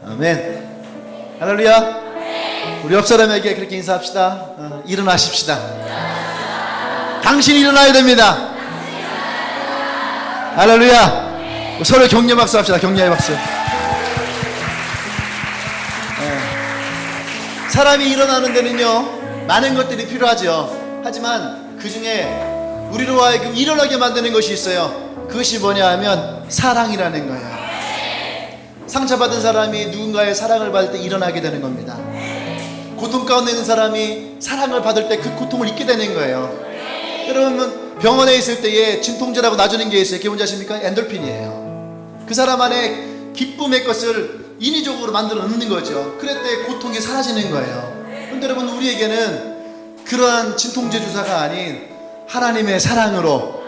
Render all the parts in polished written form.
아멘. 할렐루야. 우리 옆 사람에게 그렇게 인사합시다. 일어나십시다. 당신이 일어나야 됩니다. 할렐루야. 서로 격려 박수 합시다. 격려의 박수. 사람이 일어나는 데는요 많은 것들이 필요하죠. 하지만 그 중에 우리로 하여금 일어나게 만드는 것이 있어요. 그것이 뭐냐 하면 사랑이라는 거예요. 상처받은 사람이 누군가의 사랑을 받을 때 일어나게 되는 겁니다. 고통 가운데 있는 사람이 사랑을 받을 때 그 고통을 잊게 되는 거예요. 여러분 병원에 있을 때에 진통제라고 놔주는 게 있어요. 그게 뭔지 아십니까? 엔돌핀이에요. 그 사람 안에 기쁨의 것을 인위적으로 만들어 넣는 거죠. 그럴 때 고통이 사라지는 거예요. 그런데 여러분 우리에게는 그러한 진통제 주사가 아닌 하나님의 사랑으로,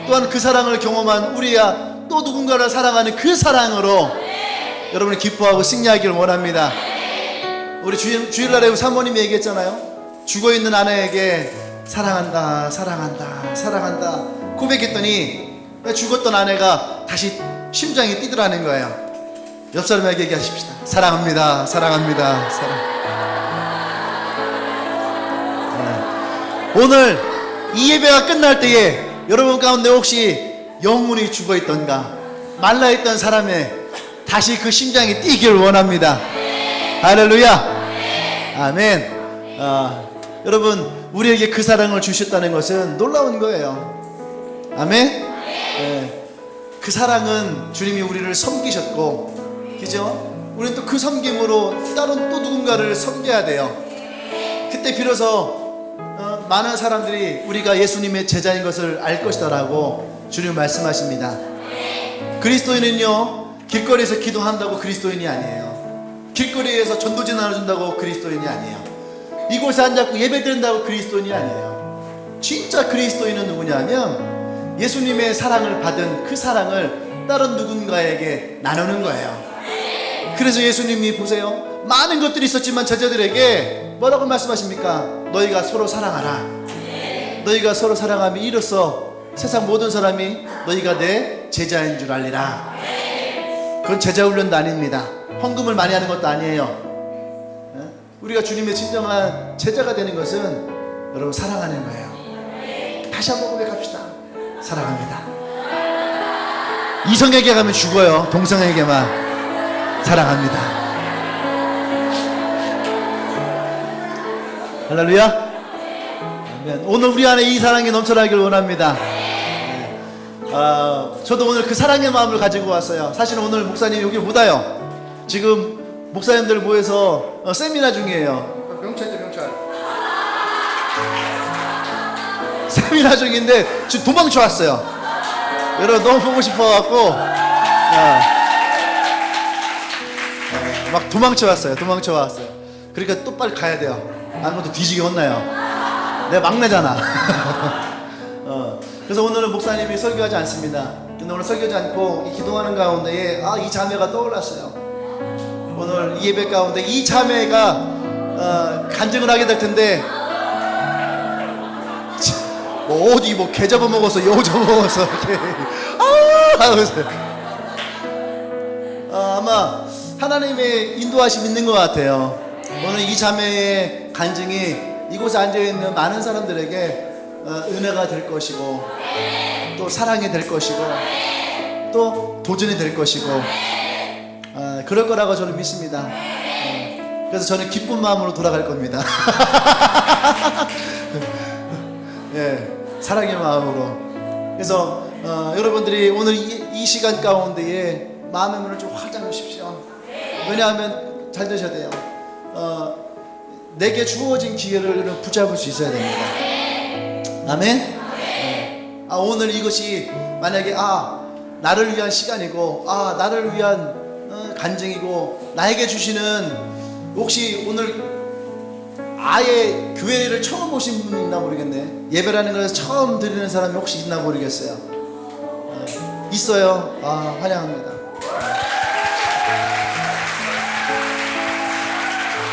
또한 그 사랑을 경험한 우리야 또 누군가를 사랑하는 그 사랑으로 여러분이 기뻐하고 승리하기를 원합니다. 우리 주일날에 사모님이 얘기했잖아요. 죽어있는 아내에게 사랑한다 사랑한다 사랑한다 고백했더니 죽었던 아내가 다시 심장이 뛰더라는 거예요. 옆 사람에게 얘기하십시다. 사랑합니다 사랑합니다 사랑. 오늘 이 예배가 끝날 때에 여러분 가운데 혹시 영혼이 죽어있던가 말라있던 사람의 다시 그 심장이 뛰기를 원합니다. 할렐루야. 아멘. 여러분 우리에게 그 사랑을 주셨다는 것은 놀라운 거예요. 아멘. 그 사랑은 주님이 우리를 섬기셨고, 그죠? 우리는 또 그 섬김으로 다른 또 누군가를 섬겨야 돼요. 그때 비로소 많은 사람들이 우리가 예수님의 제자인 것을 알 것이다라고 주님 말씀하십니다. 그리스도인은요 길거리에서 기도한다고 그리스도인이 아니에요. 길거리에서 전도지 나눠준다고 그리스도인이 아니에요. 이곳에 앉아서 예배드린다고 그리스도인이 아니에요. 진짜 그리스도인은 누구냐면 예수님의 사랑을 받은 그 사랑을 다른 누군가에게 나누는 거예요. 그래서 예수님이 보세요, 많은 것들이 있었지만 제자들에게 뭐라고 말씀하십니까? 너희가 서로 사랑하라. 너희가 서로 사랑하면 이로써 세상 모든 사람이 너희가 내 제자인 줄 알리라. 그건 제자 훈련도 아닙니다. 헌금을 많이 하는 것도 아니에요. 우리가 주님의 진정한 제자가 되는 것은 여러분 사랑하는 거예요. 다시 한번 고백합시다. 사랑합니다. 이성에게 가면 죽어요. 동성에게만 사랑합니다. 할렐루야. 오늘 우리 안에 이 사랑이 넘쳐나길 원합니다. 저도 오늘 그 사랑의 마음을 가지고 왔어요. 사실 오늘 목사님이 여기 못 와요. 지금 목사님들 모여서 세미나 중이에요. 명찰이죠, 명찰. 세미나 중인데 지금 도망쳐 왔어요. 여러분 너무 보고 싶어갖고 막 도망쳐 왔어요. 그러니까 또 빨리 가야 돼요. 안 그래도 뒤지게 혼나요. 내가 막내잖아. 그래서 오늘은 목사님이 설교하지 않습니다. 근데 오늘 설교하지 않고 기도하는 가운데에 이 자매가 떠올랐어요. 오늘 이 예배 가운데 이 자매가 간증을 하게 될 텐데, 뭐 어디 뭐 개 잡아먹어서 여우 잡아먹어서 아마 하나님의 인도하심이 있는 것 같아요. 오늘 이 자매의 간증이 이곳에 앉아있는 많은 사람들에게 은혜가 될 것이고, 또 사랑이 될 것이고, 또 도전이 될 것이고, 그럴 거라고 저는 믿습니다. 그래서 저는 기쁜 마음으로 돌아갈 겁니다. 예, 사랑의 마음으로. 그래서 여러분들이 오늘 이 시간 가운데에 마음의 문을 좀 활짝 여십시오. 왜냐하면 잘 되셔야 돼요. 내게 주어진 기회를 붙잡을 수 있어야 됩니다. 아멘. 오늘 이것이 만약에 나를 위한 시간이고 나를 위한 간증이고, 나에게 주시는, 혹시 오늘 아예 교회를 처음 오신 분이 있나 모르겠네. 예배라는 것을 처음 드리는 사람이 혹시 있나 모르겠어요. 있어요. 환영합니다.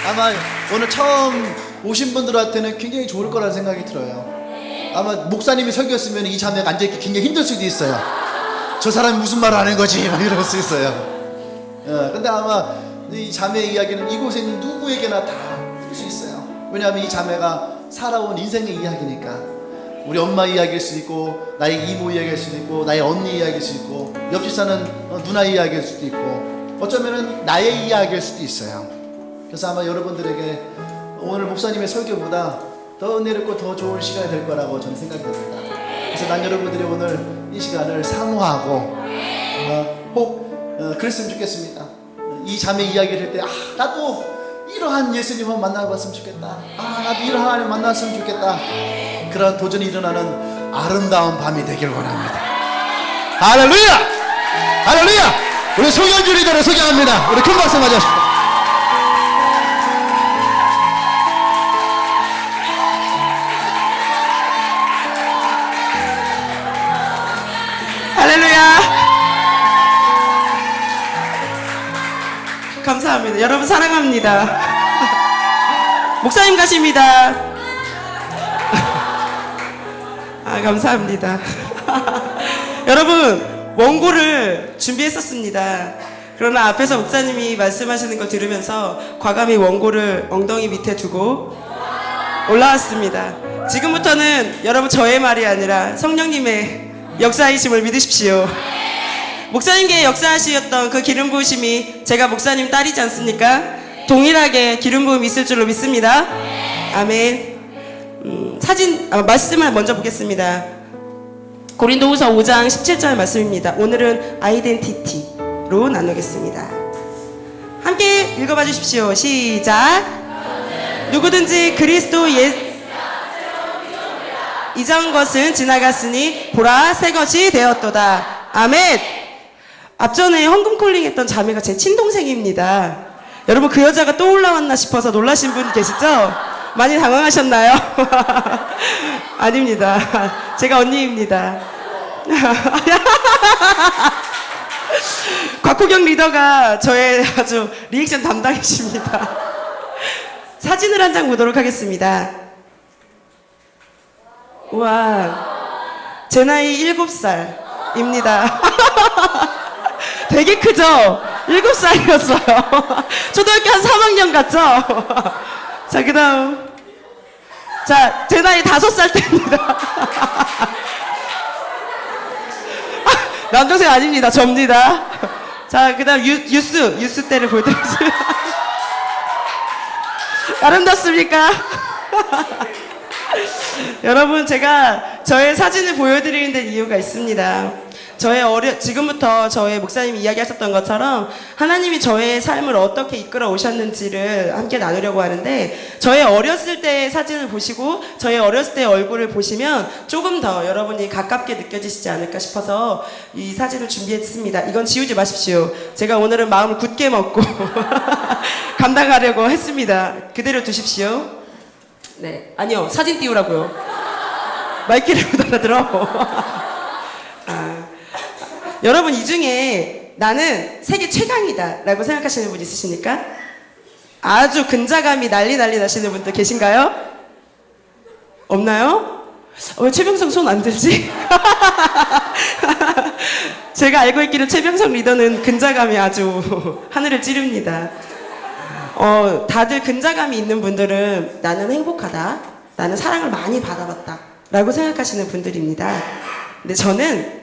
아마 오늘 처음 오신 분들한테는 굉장히 좋을 거라는 생각이 들어요. 아마 목사님이 설교했으면 이 자매가 앉아있기 굉장히 힘들 수도 있어요. 저 사람이 무슨 말을 하는 거지? 막 이럴 수 있어요. 근데 아마 이 자매 이야기는 이곳에 있는 누구에게나 다 들 수 있어요. 왜냐하면 이 자매가 살아온 인생의 이야기니까. 우리 엄마 이야기일 수도 있고, 나의 이모 이야기일 수도 있고, 나의 언니 이야기일 수도 있고, 옆집 사는 누나 이야기일 수도 있고, 어쩌면은 나의 이야기일 수도 있어요. 그래서 아마 여러분들에게 오늘 목사님의 설교보다 더 은혜롭고 더 좋은 시간이 될 거라고 저는 생각이 듭니다. 그래서 난 여러분들이 오늘 이 시간을 사모하고 그랬으면 좋겠습니다. 이 자매 이야기를 할 때 나도 이러한 예수님을 만나봤으면 좋겠다. 나도 이러한 하나님 만났으면 좋겠다. 그런 도전이 일어나는 아름다운 밤이 되길 원합니다. 할렐루야! 할렐루야! 우리 송현주 리더를 소개합니다. 우리 큰 박수 맞으십시오. 할렐루야. 감사합니다. 여러분 사랑합니다. 목사님 가십니다. 감사합니다. 여러분 원고를 준비했었습니다. 그러나 앞에서 목사님이 말씀하시는 거 들으면서 과감히 원고를 엉덩이 밑에 두고 올라왔습니다. 지금부터는 여러분 저의 말이 아니라 성령님의 역사이심을 믿으십시오. 목사님께 역사하시었던 그 기름 부으심이 제가 목사님 딸이지 않습니까? 동일하게 기름 부음이 있을 줄로 믿습니다. 아멘. 말씀을 먼저 보겠습니다. 고린도후서 5장 17절 말씀입니다. 오늘은 아이덴티티로 나누겠습니다. 함께 읽어봐 주십시오. 시작. 누구든지 그리스도 이전 것은 지나갔으니 보라 새 것이 되었도다. 아멘. 앞전에 헌금콜링 했던 자매가 제 친동생입니다. 여러분 그 여자가 또 올라왔나 싶어서 놀라신 분 계시죠? 많이 당황하셨나요? 아닙니다. 제가 언니입니다. 곽호경 리더가 저의 아주 리액션 담당이십니다. 사진을 한 장 보도록 하겠습니다. 우와, 제 나이 7살입니다. 되게 크죠? 7살이었어요. 초등학교 한 3학년 같죠? 자, 그 다음. 자, 제 나이 5살 때입니다. 남동생 아닙니다. 접니다. 자, 그 다음 유스 때를 보여드리겠습니다. 아름답습니까? 여러분 제가 저의 사진을 보여드리는 데 이유가 있습니다. 지금부터 저의 목사님이 이야기하셨던 것처럼 하나님이 저의 삶을 어떻게 이끌어 오셨는지를 함께 나누려고 하는데, 저의 어렸을 때의 사진을 보시고 저의 어렸을 때의 얼굴을 보시면 조금 더 여러분이 가깝게 느껴지시지 않을까 싶어서 이 사진을 준비했습니다. 이건 지우지 마십시오. 제가 오늘은 마음을 굳게 먹고 감당하려고 했습니다. 그대로 두십시오. 네, 아니요, 사진 띄우라고요. 마이크를 못 알아들어. 여러분 이 중에 나는 세계 최강이다 라고 생각하시는 분 있으십니까? 아주 근자감이 난리 나시는 분들 계신가요? 없나요? 왜 최병성 손 안 들지? 제가 알고 있기로 최병성 리더는 근자감이 아주 하늘을 찌릅니다. 다들 근자감이 있는 분들은 나는 행복하다, 나는 사랑을 많이 받아봤다 라고 생각하시는 분들입니다. 근데 저는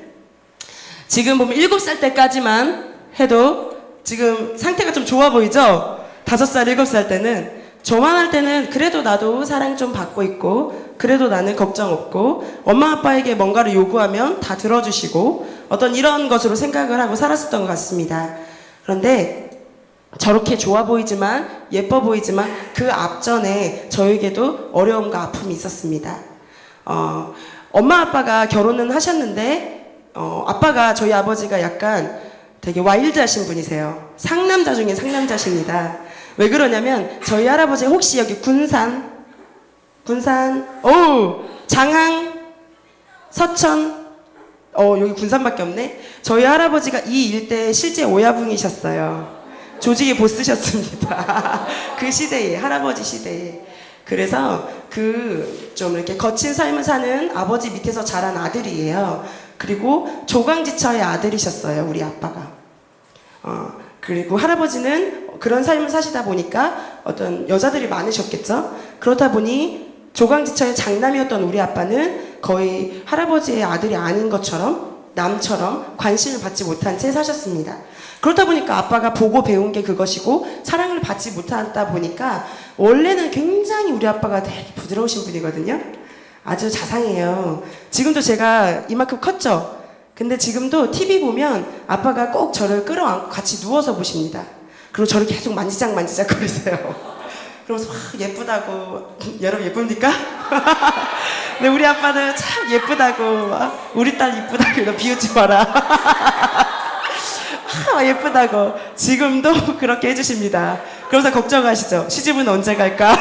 지금 보면 7살 때까지만 해도 지금 상태가 좀 좋아 보이죠? 5살, 7살 때는 저만 할 때는 그래도 나도 사랑 좀 받고 있고, 그래도 나는 걱정 없고, 엄마 아빠에게 뭔가를 요구하면 다 들어주시고, 어떤 이런 것으로 생각을 하고 살았었던 것 같습니다. 그런데 저렇게 좋아 보이지만, 예뻐 보이지만 그 앞전에 저에게도 어려움과 아픔이 있었습니다. 엄마 아빠가 결혼은 하셨는데 아빠가, 저희 아버지가 약간 되게 와일드하신 분이세요. 상남자 중에 상남자십니다. 왜 그러냐면 저희 할아버지 혹시 여기 군산, 장항, 서천, 여기 군산밖에 없네. 저희 할아버지가 이 일대에 실제 오야붕이셨어요. 조직의 보스셨습니다. 그 시대에, 할아버지 시대에. 그래서 좀 이렇게 거친 삶을 사는 아버지 밑에서 자란 아들이에요. 그리고 조강지처의 아들이셨어요, 우리 아빠가. 그리고 할아버지는 그런 삶을 사시다 보니까 어떤 여자들이 많으셨겠죠. 그렇다 보니 조강지처의 장남이었던 우리 아빠는 거의 할아버지의 아들이 아닌 것처럼 남처럼 관심을 받지 못한 채 사셨습니다. 그렇다 보니까 아빠가 보고 배운 게 그것이고 사랑을 받지 못하다 보니까 원래는 굉장히 우리 아빠가 되게 부드러우신 분이거든요. 아주 자상해요. 지금도 제가 이만큼 컸죠. 근데 지금도 TV 보면 아빠가 꼭 저를 끌어안고 같이 누워서 보십니다. 그리고 저를 계속 만지작 거리세요. 그러면서 막 예쁘다고. 여러분 예쁩니까? 근데 우리 아빠는 참 예쁘다고. 우리 딸 예쁘다고. 너 비웃지 마라. 예쁘다고. 지금도 그렇게 해주십니다. 그러면서 걱정하시죠. 시집은 언제 갈까?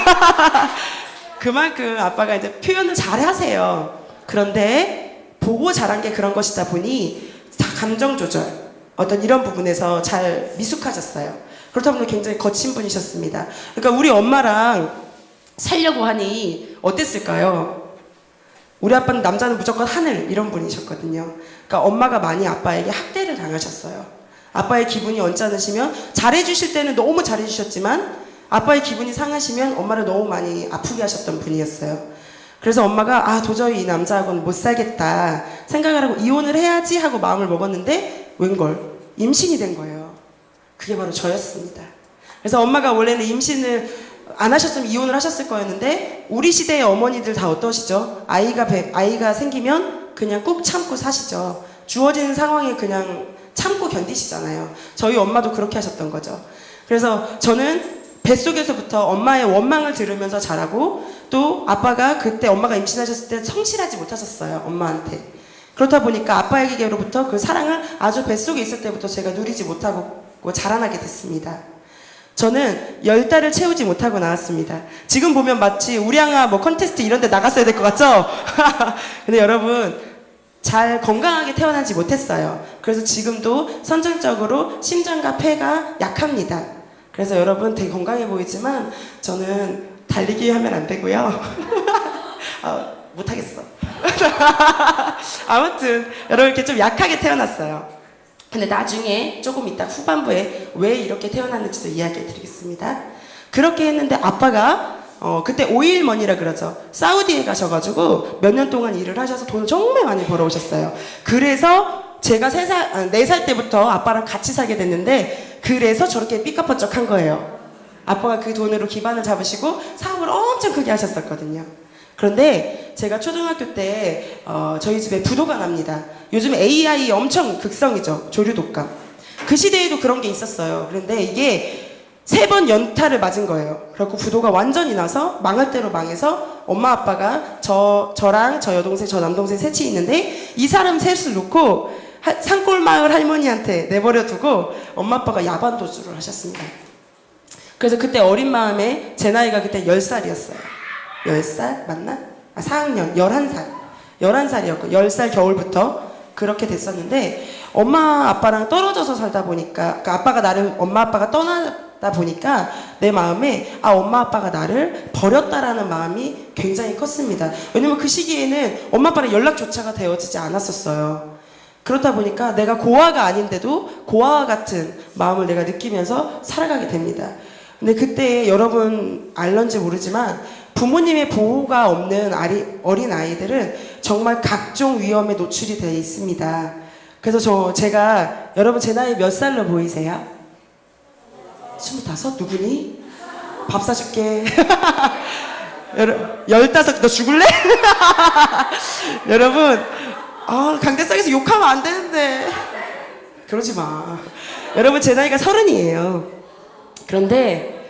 그만큼 아빠가 이제 표현을 잘 하세요. 그런데 보고 자란 게 그런 것이다 보니 다 감정 조절, 어떤 이런 부분에서 잘 미숙하셨어요. 그렇다 보니 굉장히 거친 분이셨습니다. 그러니까 우리 엄마랑 살려고 하니 어땠을까요? 우리 아빠는 남자는 무조건 하늘 이런 분이셨거든요. 그러니까 엄마가 많이 아빠에게 학대를 당하셨어요. 아빠의 기분이 언짢으시면 잘해주실 때는 너무 잘해주셨지만 아빠의 기분이 상하시면 엄마를 너무 많이 아프게 하셨던 분이었어요. 그래서 엄마가 도저히 이 남자하고는 못 살겠다 생각을 하고 이혼을 해야지 하고 마음을 먹었는데 웬걸 임신이 된 거예요. 그게 바로 저였습니다. 그래서 엄마가 원래는 임신을 안 하셨으면 이혼을 하셨을 거였는데 우리 시대의 어머니들 다 어떠시죠? 아이가 생기면 그냥 꾹 참고 사시죠. 주어진 상황에 그냥 참고 견디시잖아요. 저희 엄마도 그렇게 하셨던 거죠. 그래서 저는 뱃속에서부터 엄마의 원망을 들으면서 자라고 또 아빠가 그때 엄마가 임신하셨을 때 성실하지 못하셨어요. 엄마한테. 그렇다 보니까 아빠에게로부터 그 사랑을 아주 뱃속에 있을 때부터 제가 누리지 못하고 자라나게 됐습니다. 저는 10달을 채우지 못하고 나왔습니다. 지금 보면 마치 우량아 컨테스트 이런 데 나갔어야 될 것 같죠? 근데 여러분 잘 건강하게 태어나지 못했어요. 그래서 지금도 선천적으로 심장과 폐가 약합니다. 그래서 여러분 되게 건강해 보이지만 저는 달리기 하면 안 되고요. 못하겠어. 아무튼 여러분 이렇게 좀 약하게 태어났어요. 근데 나중에 조금 이따 후반부에 왜 이렇게 태어났는지도 이야기해 드리겠습니다. 그렇게 했는데 아빠가 그때 오일머니라 그러죠. 사우디에 가셔가지고 몇 년 동안 일을 하셔서 돈을 정말 많이 벌어오셨어요. 그래서 제가 4살 때부터 아빠랑 같이 살게 됐는데 그래서 저렇게 삐까뻔쩍한 거예요. 아빠가 그 돈으로 기반을 잡으시고 사업을 엄청 크게 하셨었거든요. 그런데 제가 초등학교 때 저희 집에 부도가 납니다. 요즘 AI 엄청 극성이죠. 조류독감. 그 시대에도 그런 게 있었어요. 그런데 이게 3번 연타를 맞은 거예요. 그래갖고 부도가 완전히 나서 망할 대로 망해서 엄마 아빠가 저랑 저 여동생 저 남동생 셋이 있는데 이 사람 셋을 놓고 산골마을 할머니한테 내버려 두고 엄마 아빠가 야반 도주를 하셨습니다. 그래서 그때 어린 마음에 제 나이가 그때 10살이었어요. 10살? 맞나? 4학년 11살이었고 10살 겨울부터 그렇게 됐었는데 엄마 아빠랑 떨어져서 살다 보니까 그러니까 엄마 아빠가 떠나다 보니까 내 마음에 엄마 아빠가 나를 버렸다라는 마음이 굉장히 컸습니다. 왜냐면 그 시기에는 엄마 아빠랑 연락조차가 되어지지 않았었어요. 그렇다 보니까 내가 고아가 아닌데도 고아와 같은 마음을 내가 느끼면서 살아가게 됩니다. 근데 그때 여러분 알런지 모르지만 부모님의 보호가 없는 어린 아이들은 정말 각종 위험에 노출이 되어 있습니다. 그래서 제가 여러분 제 나이 몇 살로 보이세요? 25? 누구니? 밥 사줄게. 15? 너 죽을래? 여러분 강대상에서 욕하면 안 되는데 그러지 마. 여러분 제 나이가 30이에요. 그런데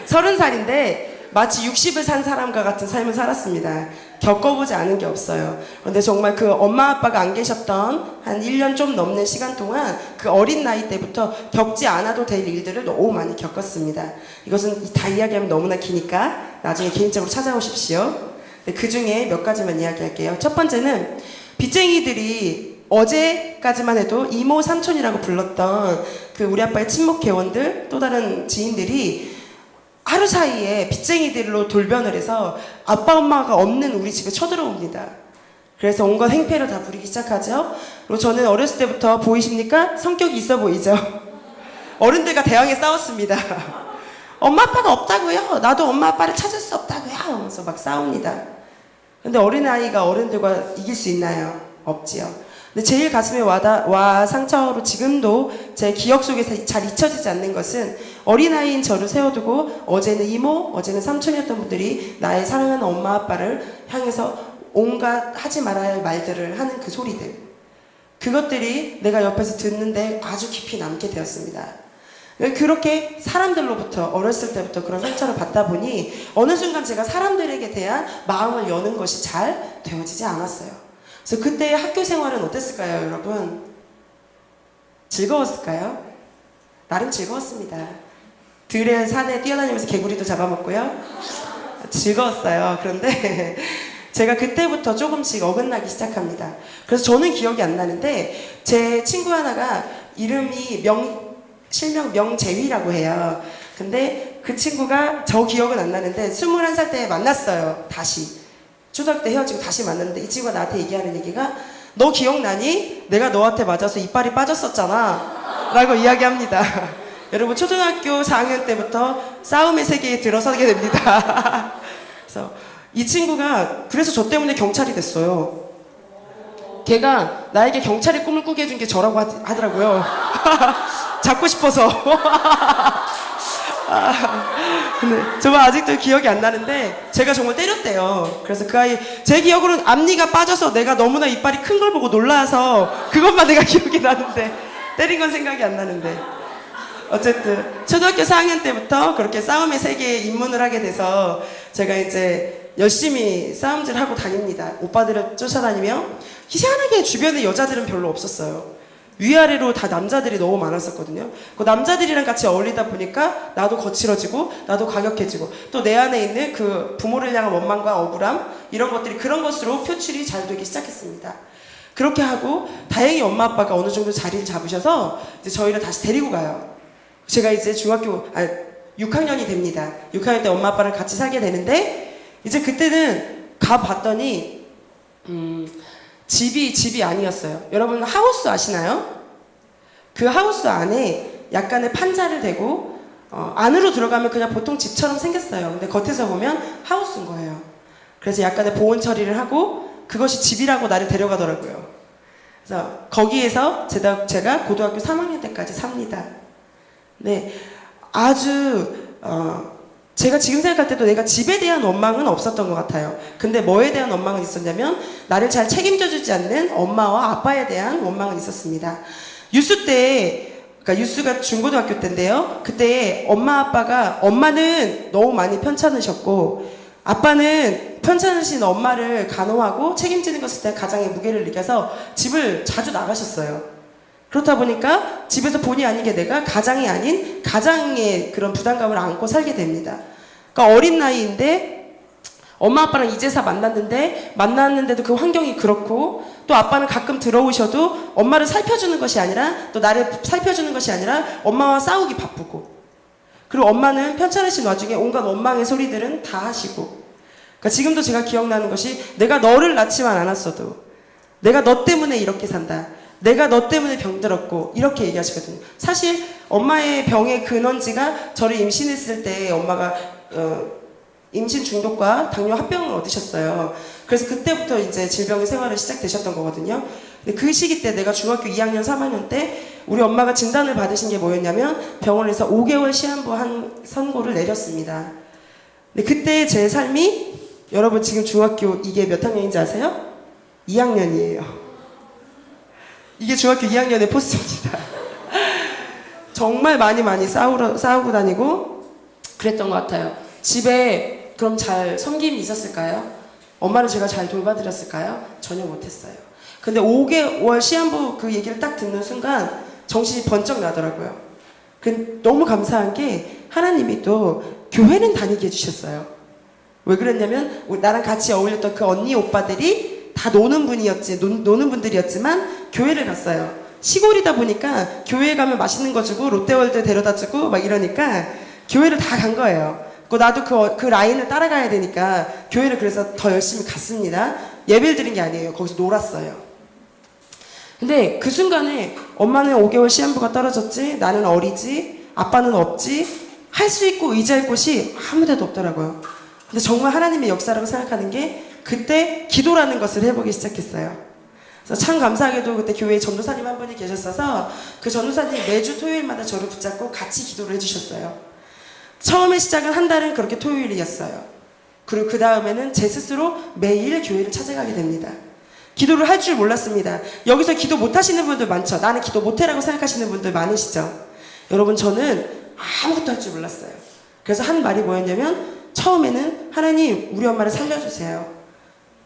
30살인데 마치 60을 산 사람과 같은 삶을 살았습니다. 겪어보지 않은 게 없어요. 그런데 정말 그 엄마 아빠가 안 계셨던 한 1년 좀 넘는 시간 동안 그 어린 나이 때부터 겪지 않아도 될 일들을 너무 많이 겪었습니다. 이것은 다 이야기하면 너무나 기니까 나중에 개인적으로 찾아오십시오. 그 중에 몇 가지만 이야기할게요. 첫 번째는 빚쟁이들이 어제까지만 해도 이모 삼촌이라고 불렀던 그 우리 아빠의 친목 회원들 또 다른 지인들이 하루 사이에 빚쟁이들로 돌변을 해서 아빠 엄마가 없는 우리 집에 쳐들어옵니다. 그래서 온갖 행패를 다 부리기 시작하죠. 그리고 저는 어렸을 때부터 보이십니까? 성격이 있어 보이죠. 어른들과 대왕에 싸웠습니다. 엄마 아빠가 없다고요? 나도 엄마 아빠를 찾을 수 없다고요? 하면서 막 싸웁니다. 근데 어린아이가 어른들과 이길 수 있나요? 없지요. 근데 제일 가슴에 와 상처로 지금도 제 기억 속에서 잘 잊혀지지 않는 것은 어린아이인 저를 세워두고 어제는 이모, 어제는 삼촌이었던 분들이 나의 사랑하는 엄마 아빠를 향해서 온갖 하지 말아야 할 말들을 하는 그 소리들, 그것들이 내가 옆에서 듣는데 아주 깊이 남게 되었습니다. 그렇게 사람들로부터 어렸을 때부터 그런 상처를 받다 보니 어느 순간 제가 사람들에게 대한 마음을 여는 것이 잘 되어지지 않았어요. 그래서 그때의 학교 생활은 어땠을까요, 여러분? 즐거웠을까요? 나름 즐거웠습니다. 들에 산에 뛰어다니면서 개구리도 잡아먹고요. 즐거웠어요. 그런데 제가 그때부터 조금씩 어긋나기 시작합니다. 그래서 저는 기억이 안 나는데 제 친구 하나가 이름이 실명 명재휘라고 해요. 근데 그 친구가 저 기억은 안 나는데 21살 때 만났어요. 다시. 초등학교 때 헤어지고 다시 만났는데 이 친구가 나한테 얘기하는 얘기가 너 기억나니? 내가 너한테 맞아서 이빨이 빠졌었잖아 라고 이야기합니다. 여러분 초등학교 4학년 때부터 싸움의 세계에 들어서게 됩니다. 그래서 이 친구가 그래서 저 때문에 경찰이 됐어요. 걔가 나에게 경찰의 꿈을 꾸게 해준 게 저라고 하더라고요. 잡고 싶어서. 근데 정말 아직도 기억이 안 나는데 제가 정말 때렸대요. 그래서 그 아이 제 기억으로는 앞니가 빠져서 내가 너무나 이빨이 큰 걸 보고 놀라서 그것만 내가 기억이 나는데 때린 건 생각이 안 나는데 어쨌든 초등학교 4학년 때부터 그렇게 싸움의 세계에 입문을 하게 돼서 제가 이제 열심히 싸움질하고 다닙니다. 오빠들을 쫓아다니며 희한하게 주변에 여자들은 별로 없었어요. 위아래로 다 남자들이 너무 많았었거든요. 그 남자들이랑 같이 어울리다 보니까 나도 거칠어지고 나도 과격해지고 또 내 안에 있는 그 부모를 향한 원망과 억울함 이런 것들이 그런 것으로 표출이 잘 되기 시작했습니다. 그렇게 하고 다행히 엄마 아빠가 어느 정도 자리를 잡으셔서 이제 저희를 다시 데리고 가요. 제가 이제 6학년이 됩니다. 6학년 때 엄마 아빠랑 같이 살게 되는데 이제 그때는 가봤더니 집이 아니었어요. 여러분 하우스 아시나요? 그 하우스 안에 약간의 판자를 대고 안으로 들어가면 그냥 보통 집처럼 생겼어요. 근데 겉에서 보면 하우스인 거예요. 그래서 약간의 보온 처리를 하고 그것이 집이라고 나를 데려가더라고요. 그래서 거기에서 제가 고등학교 3학년 때까지 삽니다. 네, 아주 제가 지금 생각할 때도 내가 집에 대한 원망은 없었던 것 같아요. 근데 뭐에 대한 원망은 있었냐면 나를 잘 책임져주지 않는 엄마와 아빠에 대한 원망은 있었습니다. 유스 때, 그러니까 유스가 중고등학교 때인데요. 그때 엄마 아빠가 엄마는 너무 많이 편찮으셨고 아빠는 편찮으신 엄마를 간호하고 책임지는 것에 대한 가장의 무게를 느껴서 집을 자주 나가셨어요. 그렇다 보니까 집에서 본의 아니게 내가 가장이 아닌 가장의 그런 부담감을 안고 살게 됩니다. 그러니까 어린 나이인데 엄마 아빠랑 이제서 만났는데도 그 환경이 그렇고 또 아빠는 가끔 들어오셔도 엄마를 살펴주는 것이 아니라 또 나를 살펴주는 것이 아니라 엄마와 싸우기 바쁘고 그리고 엄마는 편찮으신 와중에 온갖 원망의 소리들은 다 하시고 그러니까 지금도 제가 기억나는 것이 내가 너를 낳지만 않았어도 내가 너 때문에 이렇게 산다. 내가 너 때문에 병들었고 이렇게 얘기하시거든요. 사실 엄마의 병의 근원지가 저를 임신했을 때 엄마가 임신 중독과 당뇨 합병을 얻으셨어요. 그래서 그때부터 이제 질병의 생활을 시작되셨던 거거든요. 근데 그 시기 때 내가 중학교 2학년 3학년 때 우리 엄마가 진단을 받으신 게 뭐였냐면 병원에서 5개월 시한부 한 선고를 내렸습니다. 근데 그때 제 삶이 여러분 지금 중학교 이게 몇 학년인지 아세요? 2학년이에요. 이게 중학교 2학년의 포스입니다. 정말 많이 싸우고 다니고 그랬던 것 같아요. 집에 그럼 잘 섬김이 있었을까요? 엄마를 제가 잘 돌봐드렸을까요? 전혀 못했어요. 근데 5개월 시한부 그 얘기를 딱 듣는 순간 정신이 번쩍 나더라고요. 너무 감사한 게 하나님이 또 교회는 다니게 해주셨어요. 왜 그랬냐면 나랑 같이 어울렸던 그 언니 오빠들이 다 노는 분들이었지만 교회를 갔어요. 시골이다 보니까 교회에 가면 맛있는 거 주고 롯데월드 데려다 주고 막 이러니까 교회를 다 간 거예요. 나도 그 라인을 따라가야 되니까 교회를 그래서 더 열심히 갔습니다. 예배를 드린 게 아니에요. 거기서 놀았어요. 근데 그 순간에 엄마는 5개월 시한부가 떨어졌지, 나는 어리지, 아빠는 없지, 할 수 있고 의지할 곳이 아무 데도 없더라고요. 근데 정말 하나님의 역사라고 생각하는 게 그때 기도라는 것을 해보기 시작했어요. 그래서 참 감사하게도 그때 교회에 전도사님 한 분이 계셨어서 그 전도사님이 매주 토요일마다 저를 붙잡고 같이 기도를 해주셨어요. 처음에 시작은 한 달은 그렇게 토요일이었어요. 그리고 그 다음에는 제 스스로 매일 교회를 찾아가게 됩니다. 기도를 할 줄 몰랐습니다. 여기서 기도 못하시는 분들 많죠. 나는 기도 못해라고 생각하시는 분들 많으시죠. 여러분, 저는 아무것도 할 줄 몰랐어요. 그래서 한 말이 뭐였냐면, 처음에는 하나님 우리 엄마를 살려주세요.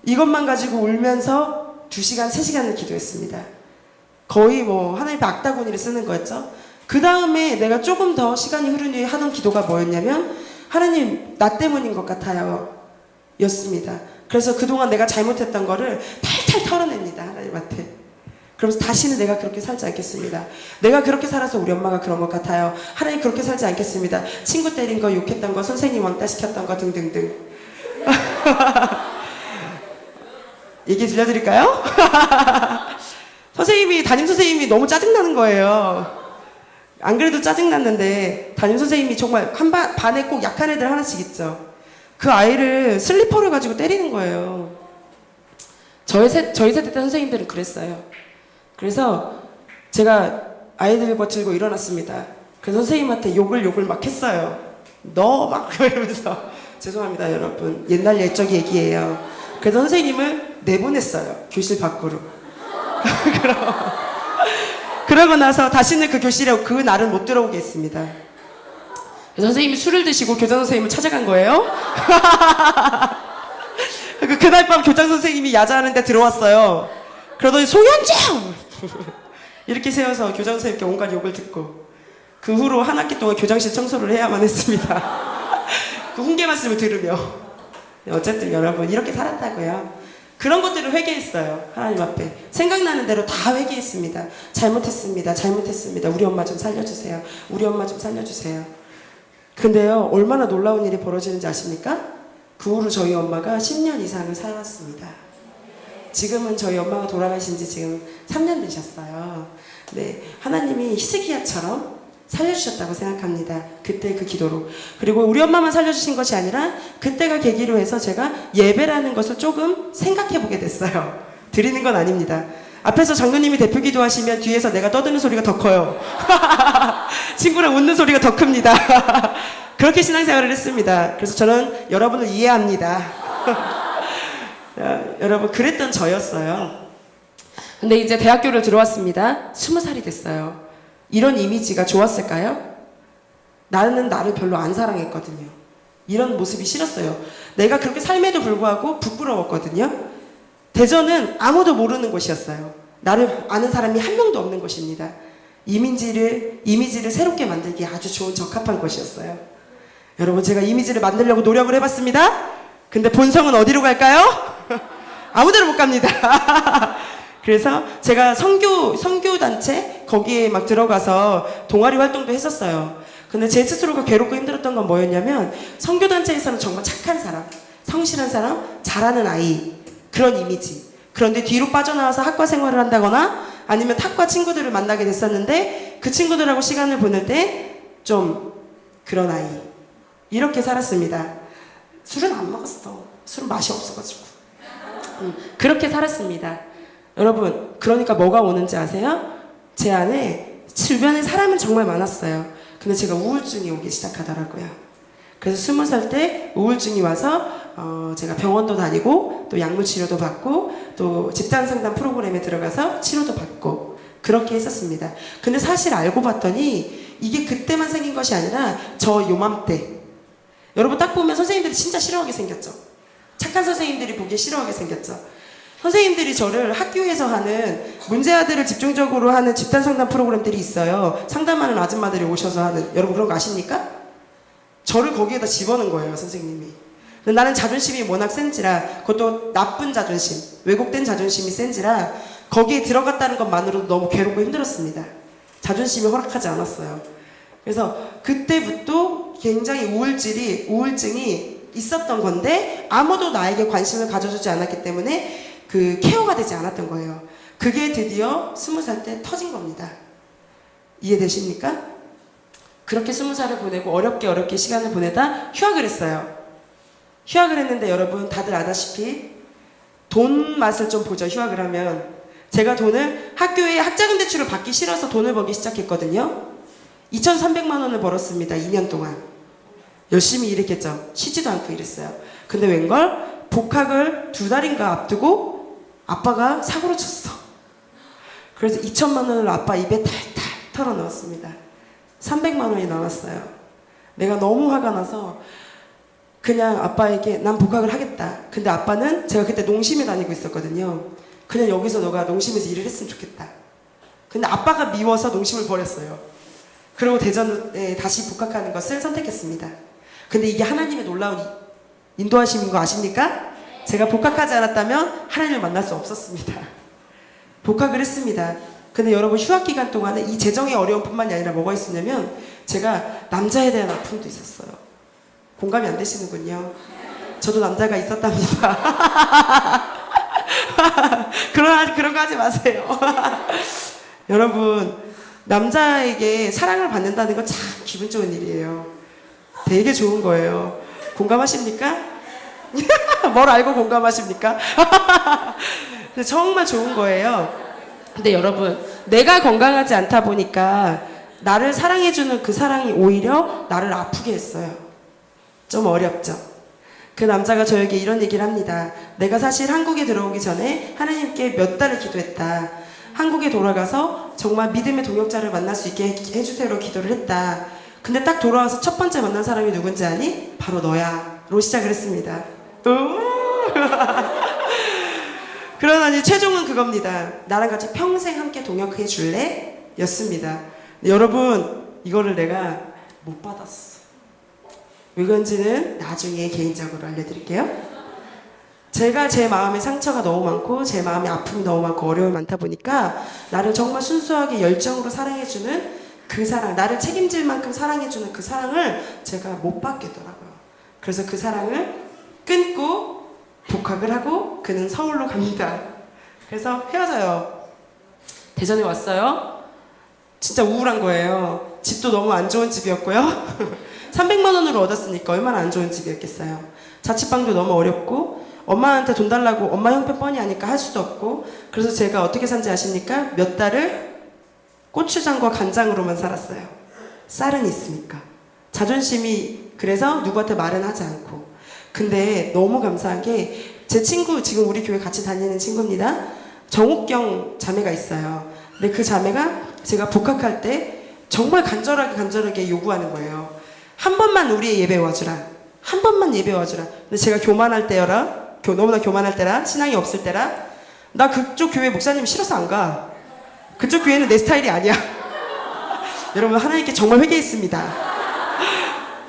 이것만 가지고 울면서 2시간 3시간을 기도했습니다. 거의 뭐 하나님 앞에 악다구니를 쓰는 거였죠. 그 다음에 내가 조금 더 시간이 흐른 후에 하던 기도가 뭐였냐면, 하나님 나 때문인 것 같아요 였습니다. 그래서 그동안 내가 잘못했던 거를 탈탈 털어냅니다, 하나님한테. 그러면서 다시는 내가 그렇게 살지 않겠습니다. 내가 그렇게 살아서 우리 엄마가 그런 것 같아요. 하나님 그렇게 살지 않겠습니다. 친구 때린 거, 욕했던 거, 선생님 왕따 시켰던 거 등등등. 얘기 들려드릴까요? 담임 선생님이 너무 짜증나는 거예요. 안 그래도 짜증났는데 담임 선생님이 정말 반에 꼭 약한 애들 하나씩 있죠. 그 아이를 슬리퍼를 가지고 때리는 거예요. 저희 세대 때 선생님들은 그랬어요. 그래서 제가 아이들과 들고 일어났습니다. 그래서 선생님한테 욕을 막 했어요. 너 막 그러면서. 죄송합니다 여러분, 옛날 옛적 얘기예요. 그래서 선생님을 내보냈어요, 교실 밖으로. 그러고 나서 다시는 그 교실에 그 날은 못 들어오게 했습니다. 그래서 선생님이 술을 드시고 교장 선생님을 찾아간 거예요. 그날 밤 교장 선생님이 야자하는데 들어왔어요. 그러더니 송현정! 이렇게 세워서 교장 선생님께 온갖 욕을 듣고, 그 후로 한 학기 동안 교장실 청소를 해야만 했습니다. 그 훈계 말씀을 들으며. 어쨌든 여러분, 이렇게 살았다고요. 그런 것들을 회개했어요, 하나님 앞에. 생각나는 대로 다 회개했습니다. 잘못했습니다. 우리 엄마 좀 살려주세요. 우리 엄마 좀 살려주세요. 근데요, 얼마나 놀라운 일이 벌어지는지 아십니까? 그 후로 저희 엄마가 10년 이상을 살았습니다. 지금은 저희 엄마가 돌아가신 지 지금 3년 되셨어요. 네, 하나님이 히스기야처럼 살려주셨다고 생각합니다. 그때 그 기도로. 그리고 우리 엄마만 살려주신 것이 아니라 그때가 계기로 해서 제가 예배라는 것을 조금 생각해보게 됐어요. 드리는 건 아닙니다. 앞에서 장로님이 대표 기도하시면 뒤에서 내가 떠드는 소리가 더 커요. 친구랑 웃는 소리가 더 큽니다. 그렇게 신앙생활을 했습니다. 그래서 저는 여러분을 이해합니다. 여러분, 그랬던 저였어요. 근데 이제 대학교를 들어왔습니다. 20살이 됐어요. 이런 이미지가 좋았을까요? 나는 나를 별로 안 사랑했거든요. 이런 모습이 싫었어요. 내가 그렇게 삶에도 불구하고 부끄러웠거든요. 대전은 아무도 모르는 곳이었어요. 나를 아는 사람이 한 명도 없는 곳입니다. 이미지를 새롭게 만들기에 아주 좋은 적합한 곳이었어요. 여러분, 제가 이미지를 만들려고 노력을 해봤습니다. 근데 본성은 어디로 갈까요? 아무데로 못 갑니다. 그래서 제가 선교단체 거기에 막 들어가서 동아리 활동도 했었어요. 근데 제 스스로가 괴롭고 힘들었던 건 뭐였냐면, 선교단체에서는 정말 착한 사람, 성실한 사람, 잘하는 아이, 그런 이미지. 그런데 뒤로 빠져나와서 학과 생활을 한다거나 아니면 학과 친구들을 만나게 됐었는데, 그 친구들하고 시간을 보낼 때 좀 그런 아이, 이렇게 살았습니다. 술은 안 먹었어. 술은 맛이 없어가지고. 그렇게 살았습니다. 여러분, 그러니까 뭐가 오는지 아세요? 제 안에 주변에 사람은 정말 많았어요. 근데 제가 우울증이 오기 시작하더라고요. 그래서 20살 때 우울증이 와서 제가 병원도 다니고 또 약물 치료도 받고 또 집단 상담 프로그램에 들어가서 치료도 받고 그렇게 했었습니다. 근데 사실 알고 봤더니 이게 그때만 생긴 것이 아니라 저 요맘때, 여러분 딱 보면 선생님들이 진짜 싫어하게 생겼죠. 착한 선생님들이 보기에 싫어하게 생겼죠. 선생님들이 저를 학교에서 하는 문제아들을 집중적으로 하는 집단 상담 프로그램들이 있어요. 상담하는 아줌마들이 오셔서 하는, 여러분 그런 거 아십니까? 저를 거기에다 집어넣은 거예요, 선생님이. 근데 나는 자존심이 워낙 센지라, 그것도 나쁜 자존심, 왜곡된 자존심이 센지라 거기에 들어갔다는 것만으로도 너무 괴롭고 힘들었습니다. 자존심이 허락하지 않았어요. 그래서 그때부터 굉장히 우울증이 있었던 건데 아무도 나에게 관심을 가져주지 않았기 때문에 그 케어가 되지 않았던 거예요. 그게 드디어 20살 때 터진 겁니다. 이해되십니까? 그렇게 20살을 보내고 어렵게 시간을 보내다 휴학을 했어요. 휴학을 했는데 여러분 다들 아다시피 돈 맛을 좀 보죠. 휴학을 하면 제가 돈을 학교에 학자금 대출을 받기 싫어서 돈을 벌기 시작했거든요. 2,300만 원을 벌었습니다. 2년 동안 열심히 일했겠죠. 쉬지도 않고 일했어요. 근데 웬걸 복학을 2달인가 앞두고 아빠가 사고를 쳤어. 그래서 2천만 원을 아빠 입에 탈탈 털어 넣었습니다. 300만 원이 남았어요. 내가 너무 화가 나서 그냥 아빠에게 난 복학을 하겠다. 근데 아빠는 제가 그때 농심에 다니고 있었거든요. 그냥 여기서 너가 농심에서 일을 했으면 좋겠다. 근데 아빠가 미워서 농심을 버렸어요. 그리고 대전에 다시 복학하는 것을 선택했습니다. 근데 이게 하나님의 놀라운 인도하심인 거 아십니까? 제가 복학하지 않았다면 하나님을 만날 수 없었습니다. 복학을 했습니다. 근데 여러분 휴학 기간 동안에 이 재정의 어려움뿐만이 아니라 뭐가 있었냐면 제가 남자에 대한 아픔도 있었어요. 공감이 안 되시는군요. 저도 남자가 있었답니다. 그런 거 하지 마세요. 여러분 남자에게 사랑을 받는다는 건 참 기분 좋은 일이에요. 되게 좋은 거예요. 공감하십니까? 뭘 알고 공감하십니까? 근데 정말 좋은 거예요. 근데 여러분 내가 건강하지 않다 보니까 나를 사랑해주는 그 사랑이 오히려 나를 아프게 했어요. 좀 어렵죠. 그 남자가 저에게 이런 얘기를 합니다. 내가 사실 한국에 들어오기 전에 하나님께 몇 달을 기도했다. 한국에 돌아가서 정말 믿음의 동역자를 만날 수 있게 해주세요로 기도를 했다. 근데 딱 돌아와서 첫 번째 만난 사람이 누군지 아니? 바로 너야 로 시작을 했습니다. 그러더니 최종은 그겁니다. 나랑 같이 평생 함께 동역해 줄래? 였습니다. 여러분 이거를 내가 못 받았어. 왜 그런지는 나중에 개인적으로 알려드릴게요. 제가 제 마음에 상처가 너무 많고 제 마음에 아픔이 너무 많고 어려움이 많다 보니까 나를 정말 순수하게 열정으로 사랑해주는 그 사랑, 나를 책임질 만큼 사랑해주는 그 사랑을 제가 못 받겠더라고요. 그래서 그 사랑을 끊고 복학을 하고 그는 서울로 갑니다. 그래서 헤어져요. 대전에 왔어요. 진짜 우울한 거예요. 집도 너무 안 좋은 집이었고요. 300만 원으로 얻었으니까 얼마나 안 좋은 집이었겠어요. 자취방도 너무 어렵고 엄마한테 돈 달라고 엄마 형편 뻔히 하니까 할 수도 없고 그래서 제가 어떻게 산지 아십니까? 몇 달을 고추장과 간장으로만 살았어요. 쌀은 있으니까. 자존심이 그래서 누구한테 말은 하지 않고. 근데 너무 감사한 게 제 친구 지금 우리 교회 같이 다니는 친구입니다. 정옥경 자매가 있어요. 근데 그 자매가 제가 복학할 때 정말 간절하게 요구하는 거예요. 한 번만 우리의 예배 와주라. 한 번만 예배 와주라. 근데 제가 교만할 때여라. 너무나 교만할 때라. 신앙이 없을 때라. 나 그쪽 교회 목사님 싫어서 안 가. 그쪽 교회는 내 스타일이 아니야. 여러분 하나님께 정말 회개했습니다.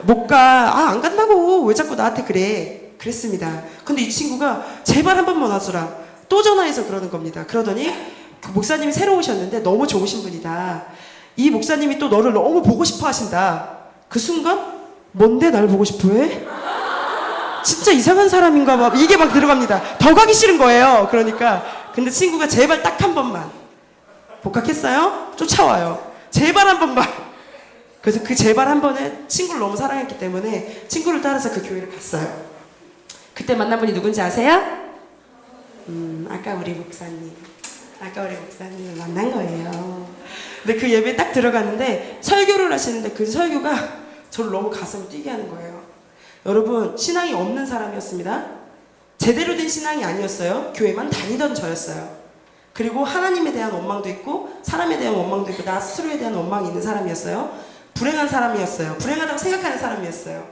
못 가. 안 간다고. 왜 자꾸 나한테 그래. 그랬습니다. 근데 이 친구가 제발 한 번만 와주라. 또 전화해서 그러는 겁니다. 그러더니 그 목사님이 새로 오셨는데 너무 좋으신 분이다. 이 목사님이 또 너를 너무 보고 싶어 하신다. 그 순간 뭔데 날 보고 싶어 해? 진짜 이상한 사람인가 봐. 이게 막 들어갑니다. 더 가기 싫은 거예요. 그러니까 근데 친구가 제발 딱 한 번만. 복학했어요? 쫓아와요. 제발 한 번만. 그래서 그 제발 한 번에 친구를 너무 사랑했기 때문에 친구를 따라서 그 교회를 갔어요. 그때 만난 분이 누군지 아세요? 아까 우리 목사님을 만난 거예요. 근데 그 예배에 딱 들어갔는데 설교를 하시는데 그 설교가 저를 너무 가슴을 뛰게 하는 거예요. 여러분 신앙이 없는 사람이었습니다. 제대로 된 신앙이 아니었어요. 교회만 다니던 저였어요. 그리고 하나님에 대한 원망도 있고 사람에 대한 원망도 있고 나 스스로에 대한 원망이 있는 사람이었어요. 불행한 사람이었어요. 불행하다고 생각하는 사람이었어요.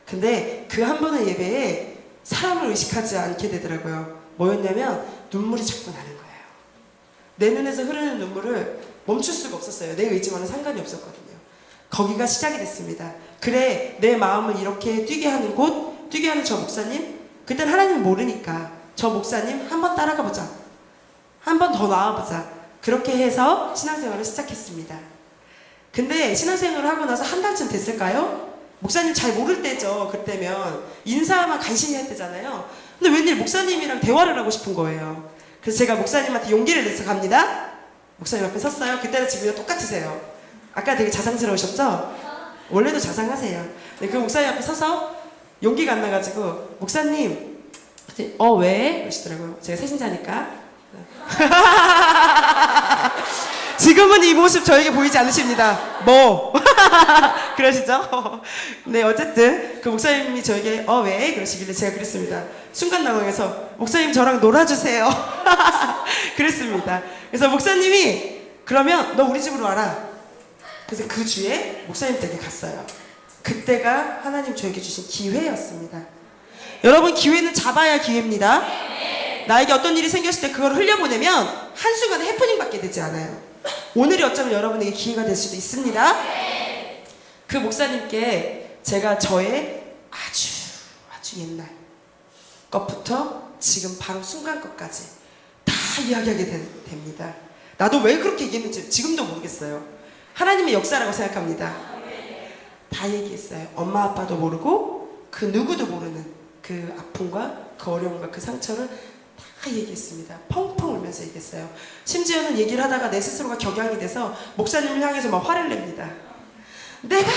근데 그 한 번의 예배에 사람을 의식하지 않게 되더라고요. 뭐였냐면 눈물이 자꾸 나는 거예요. 내 눈에서 흐르는 눈물을 멈출 수가 없었어요. 내 의지와는 상관이 없었거든요. 거기가 시작이 됐습니다. 그래 내 마음을 이렇게 뛰게 하는 곳, 뛰게 하는 저 목사님, 그땐 하나님 모르니까 저 목사님 한번 따라가 보자. 한 번 더 나와보자. 그렇게 해서 신앙생활을 시작했습니다. 근데 신앙생활을 하고 나서 한 달쯤 됐을까요? 목사님 잘 모를 때죠. 그때면 인사만 간신히 할 때잖아요. 근데 웬일 목사님이랑 대화를 하고 싶은 거예요. 그래서 제가 목사님한테 용기를 내서 갑니다. 목사님 앞에 섰어요. 그때는 지금이랑 똑같으세요. 아까 되게 자상스러우셨죠? 원래도 자상하세요. 네, 그 목사님 앞에 서서 용기가 안 나가지고 목사님 왜? 그러시더라고요. 제가 새신자니까. 지금은 이 모습 저에게 보이지 않으십니다. 뭐? 그러시죠? 네, 어쨌든 그 목사님이 저에게 왜? 그러시길래 제가 그랬습니다. 순간 당황해서 목사님 저랑 놀아주세요. 그랬습니다. 그래서 목사님이 그러면 너 우리 집으로 와라. 그래서 그 주에 목사님 댁에 갔어요. 그때가 하나님 저에게 주신 기회였습니다. 여러분, 기회는 잡아야 기회입니다. 나에게 어떤 일이 생겼을 때 그걸 흘려보내면 한순간에 해프닝밖에 되지 않아요. 오늘이 어쩌면 여러분에게 기회가 될 수도 있습니다. 그 목사님께 제가 저의 아주 옛날 것부터 지금 바로 순간 것까지 다 이야기하게 됩니다. 나도 왜 그렇게 얘기했는지 지금도 모르겠어요. 하나님의 역사라고 생각합니다. 다 얘기했어요. 엄마 아빠도 모르고 그 누구도 모르는 그 아픔과 그 어려움과 그 상처를 다 얘기했습니다. 펑펑 울면서 얘기했어요. 심지어는 얘기를 하다가 내 스스로가 격양이 돼서 목사님을 향해서 막 화를 냅니다. 내가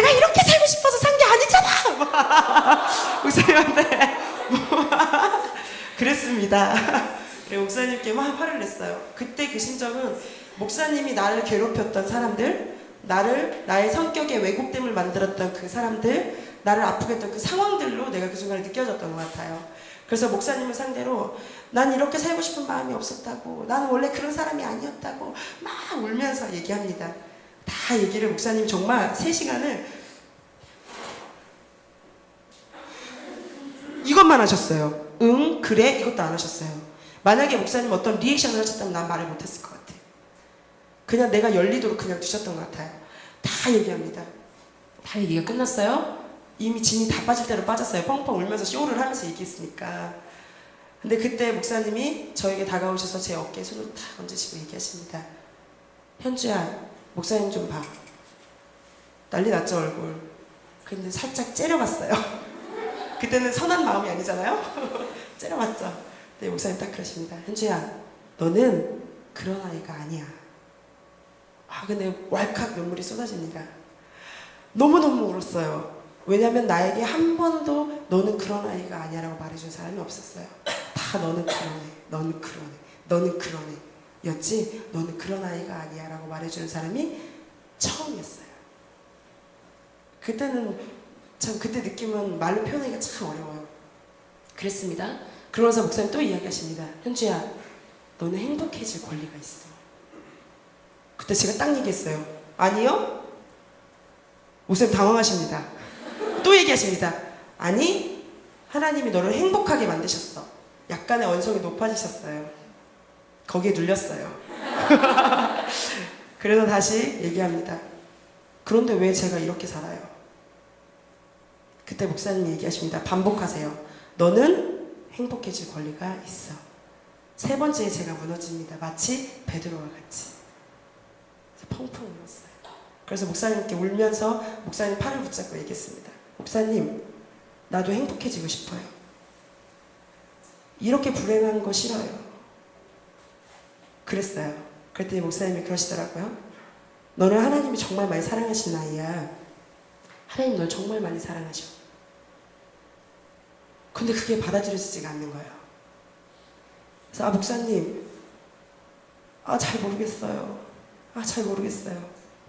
이렇게 살고 싶어서 산 게 아니잖아. 목사님한테 그랬습니다. 그리고 목사님께 막 화를 냈어요. 그때 그 심정은 목사님이 나를 괴롭혔던 사람들, 나의 성격에 왜곡됨을 만들었던 그 사람들, 나를 아프게 했던 그 상황들로 내가 그 순간에 느껴졌던 것 같아요. 그래서 목사님을 상대로 난 이렇게 살고 싶은 마음이 없었다고, 나는 원래 그런 사람이 아니었다고 막 울면서 얘기합니다. 다 얘기를 목사님이 정말 3시간을 이것만 하셨어요. 응, 그래, 이것도 안 하셨어요. 만약에 목사님 어떤 리액션을 하셨다면 난 말을 못했을 것 같아요. 그냥 내가 열리도록 그냥 두셨던 것 같아요. 다 얘기합니다. 다 얘기가 끝났어요. 이미 진이 다 빠질 대로 빠졌어요. 펑펑 울면서 쇼를 하면서 얘기했으니까. 근데 그때 목사님이 저에게 다가오셔서 제 어깨에 손을 탁 얹으시고 얘기하십니다. 현주야, 목사님 좀 봐. 난리 났죠, 얼굴. 근데 살짝 째려봤어요. 그때는 선한 마음이 아니잖아요. 째려봤죠. 근데 목사님 딱 그러십니다. 현주야, 너는 그런 아이가 아니야. 근데 왈칵 눈물이 쏟아집니다. 너무너무 울었어요. 왜냐면 나에게 한 번도 너는 그런 아이가 아니야 라고 말해준 사람이 없었어요. 다 너는 그런 애, 너는 그런 애, 너는 그런 애 였지, 너는 그런 아이가 아니야 라고 말해주는 사람이 처음이었어요. 그때는 참, 그때 느낌은 말로 표현하기가 참 어려워요. 그랬습니다. 그러면서 목사님 또 이야기하십니다. 현주야, 너는 행복해질 권리가 있어. 그때 제가 딱 얘기했어요. 아니요? 목사님 당황하십니다. 또 얘기하십니다. 아니, 하나님이 너를 행복하게 만드셨어. 약간의 언성이 높아지셨어요. 거기에 눌렸어요. 그래서 다시 얘기합니다. 그런데 왜 제가 이렇게 살아요? 그때 목사님이 얘기하십니다. 반복하세요. 너는 행복해질 권리가 있어. 3번째에 제가 무너집니다. 마치 베드로와 같이. 펑펑 울었어요. 그래서 목사님께 울면서 목사님 팔을 붙잡고 얘기했습니다. 목사님, 나도 행복해지고 싶어요. 이렇게 불행한 거 싫어요. 그랬어요. 그랬더니 목사님이 그러시더라고요. 너는 하나님이 정말 많이 사랑하신 아이야. 하나님 널 정말 많이 사랑하셔. 근데 그게 받아들여지지가 않는 거예요. 그래서 목사님, 잘 모르겠어요. 잘 모르겠어요.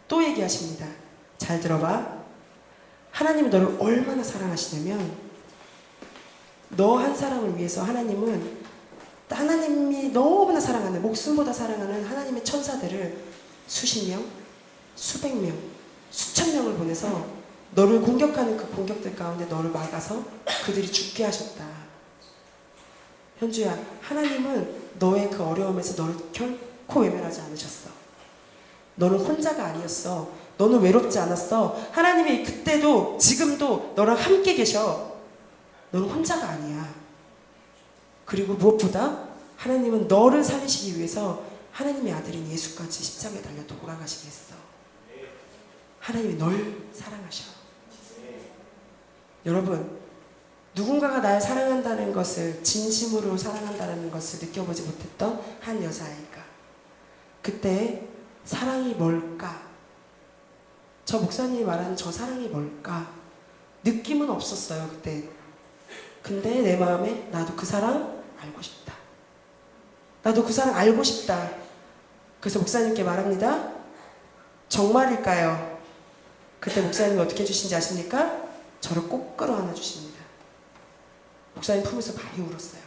또 얘기하십니다. 잘 들어봐. 하나님이 너를 얼마나 사랑하시냐면, 너 한 사람을 위해서 하나님이 너무나 사랑하는, 목숨보다 사랑하는 하나님의 천사들을 수십 명, 수백 명, 수천 명을 보내서 너를 공격하는 그 공격들 가운데 너를 막아서 그들이 죽게 하셨다. 현주야, 하나님은 너의 그 어려움에서 너를 결코 외면하지 않으셨어. 너는 혼자가 아니었어. 너는 외롭지 않았어. 하나님이 그때도 지금도 너랑 함께 계셔. 너는 혼자가 아니야. 그리고 무엇보다 하나님은 너를 살리시기 위해서 하나님의 아들인 예수까지 십자가에 달려 돌아가시게 했어. 하나님이 널 사랑하셔. 여러분, 누군가가 날 사랑한다는 것을, 진심으로 사랑한다는 것을 느껴보지 못했던 한 여자아이가 그때 사랑이 뭘까? 저 목사님이 말하는 저 사랑이 뭘까? 느낌은 없었어요, 그때. 근데 내 마음에 나도 그 사랑 알고 싶다. 나도 그 사랑 알고 싶다. 그래서 목사님께 말합니다. 정말일까요? 그때 목사님이 어떻게 해주신지 아십니까? 저를 꼭 끌어안아 주십니다. 목사님 품에서 많이 울었어요.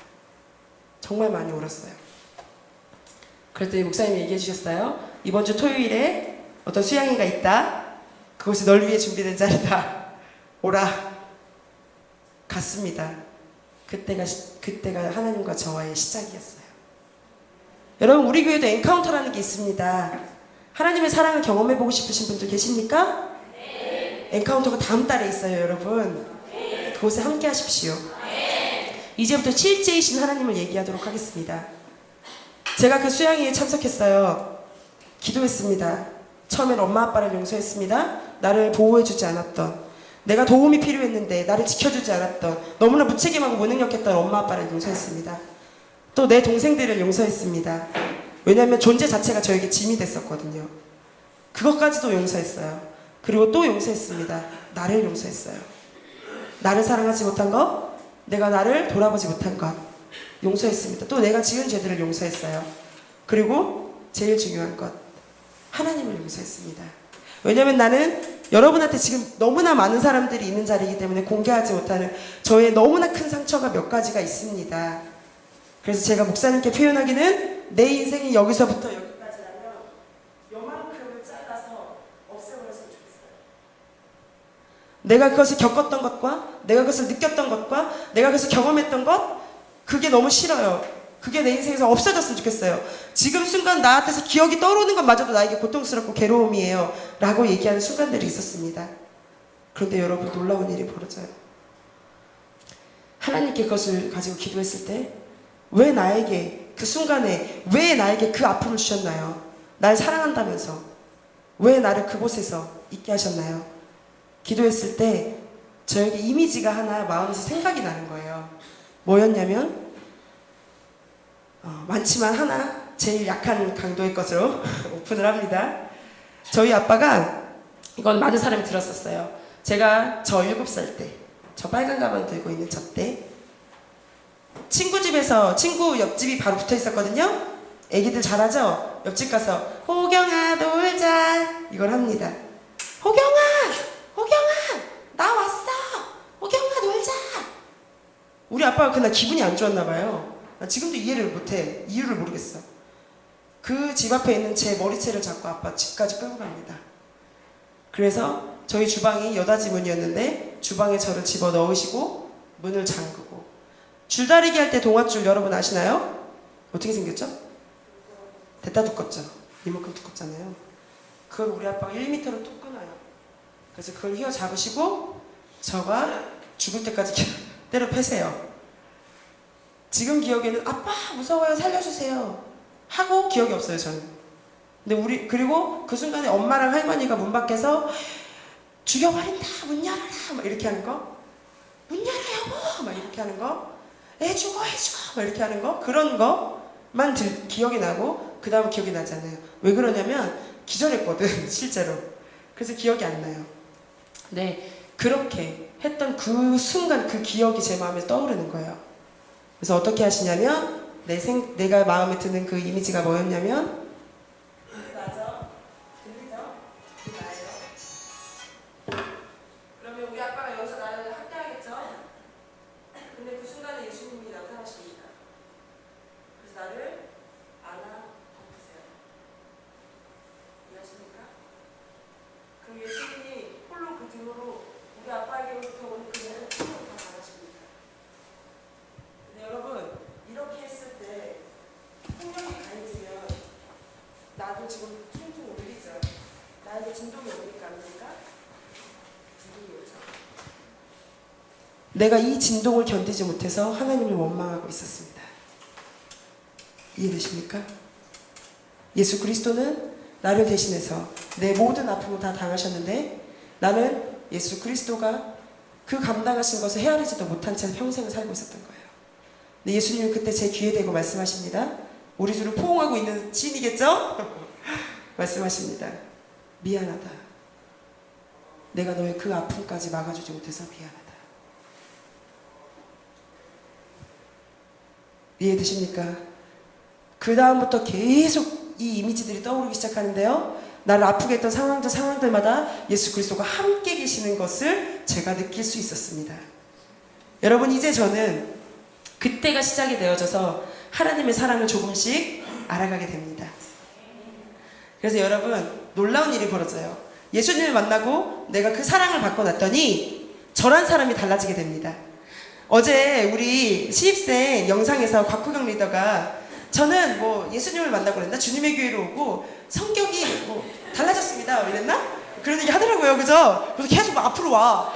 정말 많이 울었어요. 그랬더니 목사님이 얘기해 주셨어요. 이번 주 토요일에 어떤 수양회가 있다. 그것이 널 위해 준비된 자리다. 오라. 갔습니다. 그때가 하나님과 저와의 시작이었어요. 여러분, 우리 교회도 엔카운터라는 게 있습니다. 하나님의 사랑을 경험해보고 싶으신 분들 계십니까? 네. 엔카운터가 다음 달에 있어요, 여러분. 네. 그곳에 함께 하십시오. 네. 이제부터 실제이신 하나님을 얘기하도록 하겠습니다. 제가 그 수양회에 참석했어요. 기도했습니다. 처음엔 엄마 아빠를 용서했습니다. 나를 보호해주지 않았던, 내가 도움이 필요했는데 나를 지켜주지 않았던, 너무나 무책임하고 무능력했던 엄마 아빠를 용서했습니다. 또 내 동생들을 용서했습니다. 왜냐하면 존재 자체가 저에게 짐이 됐었거든요. 그것까지도 용서했어요. 그리고 또 용서했습니다. 나를 용서했어요. 나를 사랑하지 못한 것, 내가 나를 돌아보지 못한 것 용서했습니다. 또 내가 지은 죄들을 용서했어요. 그리고 제일 중요한 것, 하나님을 용서했습니다. 왜냐하면 나는 여러분한테 지금 너무나 많은 사람들이 있는 자리이기 때문에 공개하지 못하는 저의 너무나 큰 상처가 몇 가지가 있습니다. 그래서 제가 목사님께 표현하기는 내 인생이 여기서부터 여기까지라면 요만큼을 잘라서 없애버렸으면 좋겠어요. 내가 그것을 겪었던 것과 내가 그것을 느꼈던 것과 내가 그것을 경험했던 것, 그게 너무 싫어요. 그게 내 인생에서 없어졌으면 좋겠어요. 지금 순간 나한테서 기억이 떠오르는 것마저도 나에게 고통스럽고 괴로움이에요 라고 얘기하는 순간들이 있었습니다. 그런데 여러분, 놀라운 일이 벌어져요. 하나님께 그것을 가지고 기도했을 때 왜 나에게 그 순간에 왜 나에게 그 아픔을 주셨나요? 날 사랑한다면서 왜 나를 그곳에서 있게 하셨나요? 기도했을 때 저에게 이미지가 하나 마음에서 생각이 나는 거예요. 뭐였냐면 많지만 하나 제일 약한 강도의 것으로 오픈을 합니다. 저희 아빠가, 이건 많은 사람이 들었었어요. 제가 저 7살 때, 저 빨간 가방 들고 있는 저 때 친구 집에서, 친구 옆집이 바로 붙어 있었거든요. 애기들 잘하죠? 옆집 가서 호경아 놀자 이걸 합니다. 호경아 나 왔어. 호경아 놀자. 우리 아빠가 그날 기분이 안 좋았나 봐요. 나 지금도 이해를 못해. 이유를 모르겠어. 그 집 앞에 있는 제 머리채를 잡고 아빠 집까지 끌고 갑니다. 그래서 저희 주방이 여닫이 문이었는데 주방에 저를 집어 넣으시고 문을 잠그고, 줄다리기 할 때 동아줄 여러분 아시나요? 어떻게 생겼죠? 대따 두껍죠? 이만큼 두껍잖아요. 그걸 우리 아빠가 1m로 톡 끊어요. 그래서 그걸 휘어 잡으시고 저가 죽을 때까지 때려 패세요. 지금 기억에는 아빠 무서워요 살려주세요 하고 기억이 없어요 저는. 근데 그리고 그 순간에 엄마랑 할머니가 문 밖에서 죽여버린다 문 열어라 막 이렇게 하는 거, 문 열어 여보 막 이렇게 하는 거, 애 죽어 막 이렇게 하는 거, 그런 거만 기억이 나고 그 다음 기억이 나지 않아요. 왜 그러냐면 기절했거든 실제로. 그래서 기억이 안 나요. 네, 그렇게 했던 그 순간 그 기억이 제 마음에 떠오르는 거예요. 그래서 어떻게 하시냐면 내가 마음에 드는 그 이미지가 뭐였냐면, 맞아? 들리죠? 나예요. 그러면 우리 아빠가 여기서 나를 학대하겠죠? 근데 그 순간에 예수님이 나타나십니다. 그래서 나를 안아 덮으세요. 이해하십니까? 그럼 예수님이 홀로 그 등으로 우리 아빠에게부터 오는 그 모든 충격을 다 당하십니다. 근데 여러분, 이렇게 했을 때 폭력이 가해지면 나도 지금 퉁퉁 울리죠. 나에게 진동이 오니까 안 오니까? 진동이 오죠. 내가 이 진동을 견디지 못해서 하나님을 원망하고 있었습니다. 이해되십니까? 예수 그리스도는 나를 대신해서 내 모든 아픔을 다 당하셨는데 나는 예수 그리스도가 그 감당하신 것을 헤아리지도 못한 채 평생을 살고 있었던 거예요. 근데 예수님은 그때 제 귀에 대고 말씀하십니다. 우리 주를 포옹하고 있는 시인이겠죠? 말씀하십니다. 미안하다. 내가 너의 그 아픔까지 막아주지 못해서 미안하다. 이해되십니까? 그 다음부터 계속 이 이미지들이 떠오르기 시작하는데요. 나를 아프게 했던 상황들마다 예수 그리스도가 함께 계시는 것을 제가 느낄 수 있었습니다. 여러분, 이제 저는 그때가 시작이 되어져서 하나님의 사랑을 조금씩 알아가게 됩니다. 그래서 여러분, 놀라운 일이 벌어져요. 예수님을 만나고 내가 그 사랑을 받고 났더니 저란 사람이 달라지게 됩니다. 어제 우리 신입생 영상에서 곽호경 리더가 저는 뭐 예수님을 만나고 그랬나? 주님의 교회로 오고 성격이 뭐 달라졌습니다. 이랬나? 그런 얘기 하더라고요. 그죠? 그래서 계속 앞으로 와.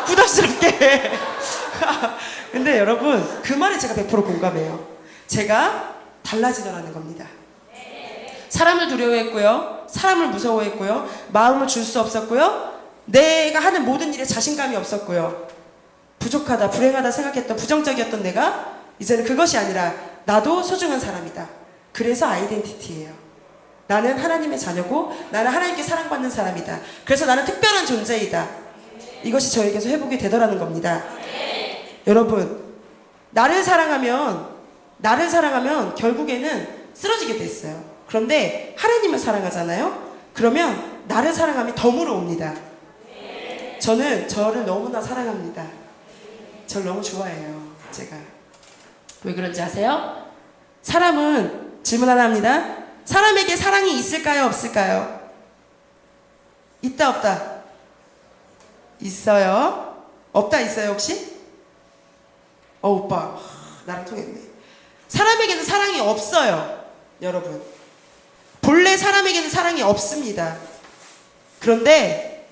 부담스럽게. 근데 여러분, 그 말에 제가 100% 공감해요. 제가 달라지더라는 겁니다. 사람을 두려워했고요. 사람을 무서워했고요. 마음을 줄 수 없었고요. 내가 하는 모든 일에 자신감이 없었고요. 부족하다, 불행하다 생각했던 부정적이었던 내가 이제는 그것이 아니라 나도 소중한 사람이다. 그래서 아이덴티티예요. 나는 하나님의 자녀고 나는 하나님께 사랑받는 사람이다. 그래서 나는 특별한 존재이다. 이것이 저에게서 회복이 되더라는 겁니다. 여러분, 나를 사랑하면 결국에는 쓰러지게 됐어요. 그런데 하나님을 사랑하잖아요. 그러면 나를 사랑함이 덤으로 옵니다. 저는 저를 너무나 사랑합니다. 저를 너무 좋아해요. 제가 왜 그런지 아세요? 사람은 질문 하나 합니다. 사람에게 사랑이 있을까요? 없을까요? 있다 없다? 있어요. 없다 있어요 혹시? 오빠 나랑 통했네. 사람에게는 사랑이 없어요. 여러분, 본래 사람에게는 사랑이 없습니다. 그런데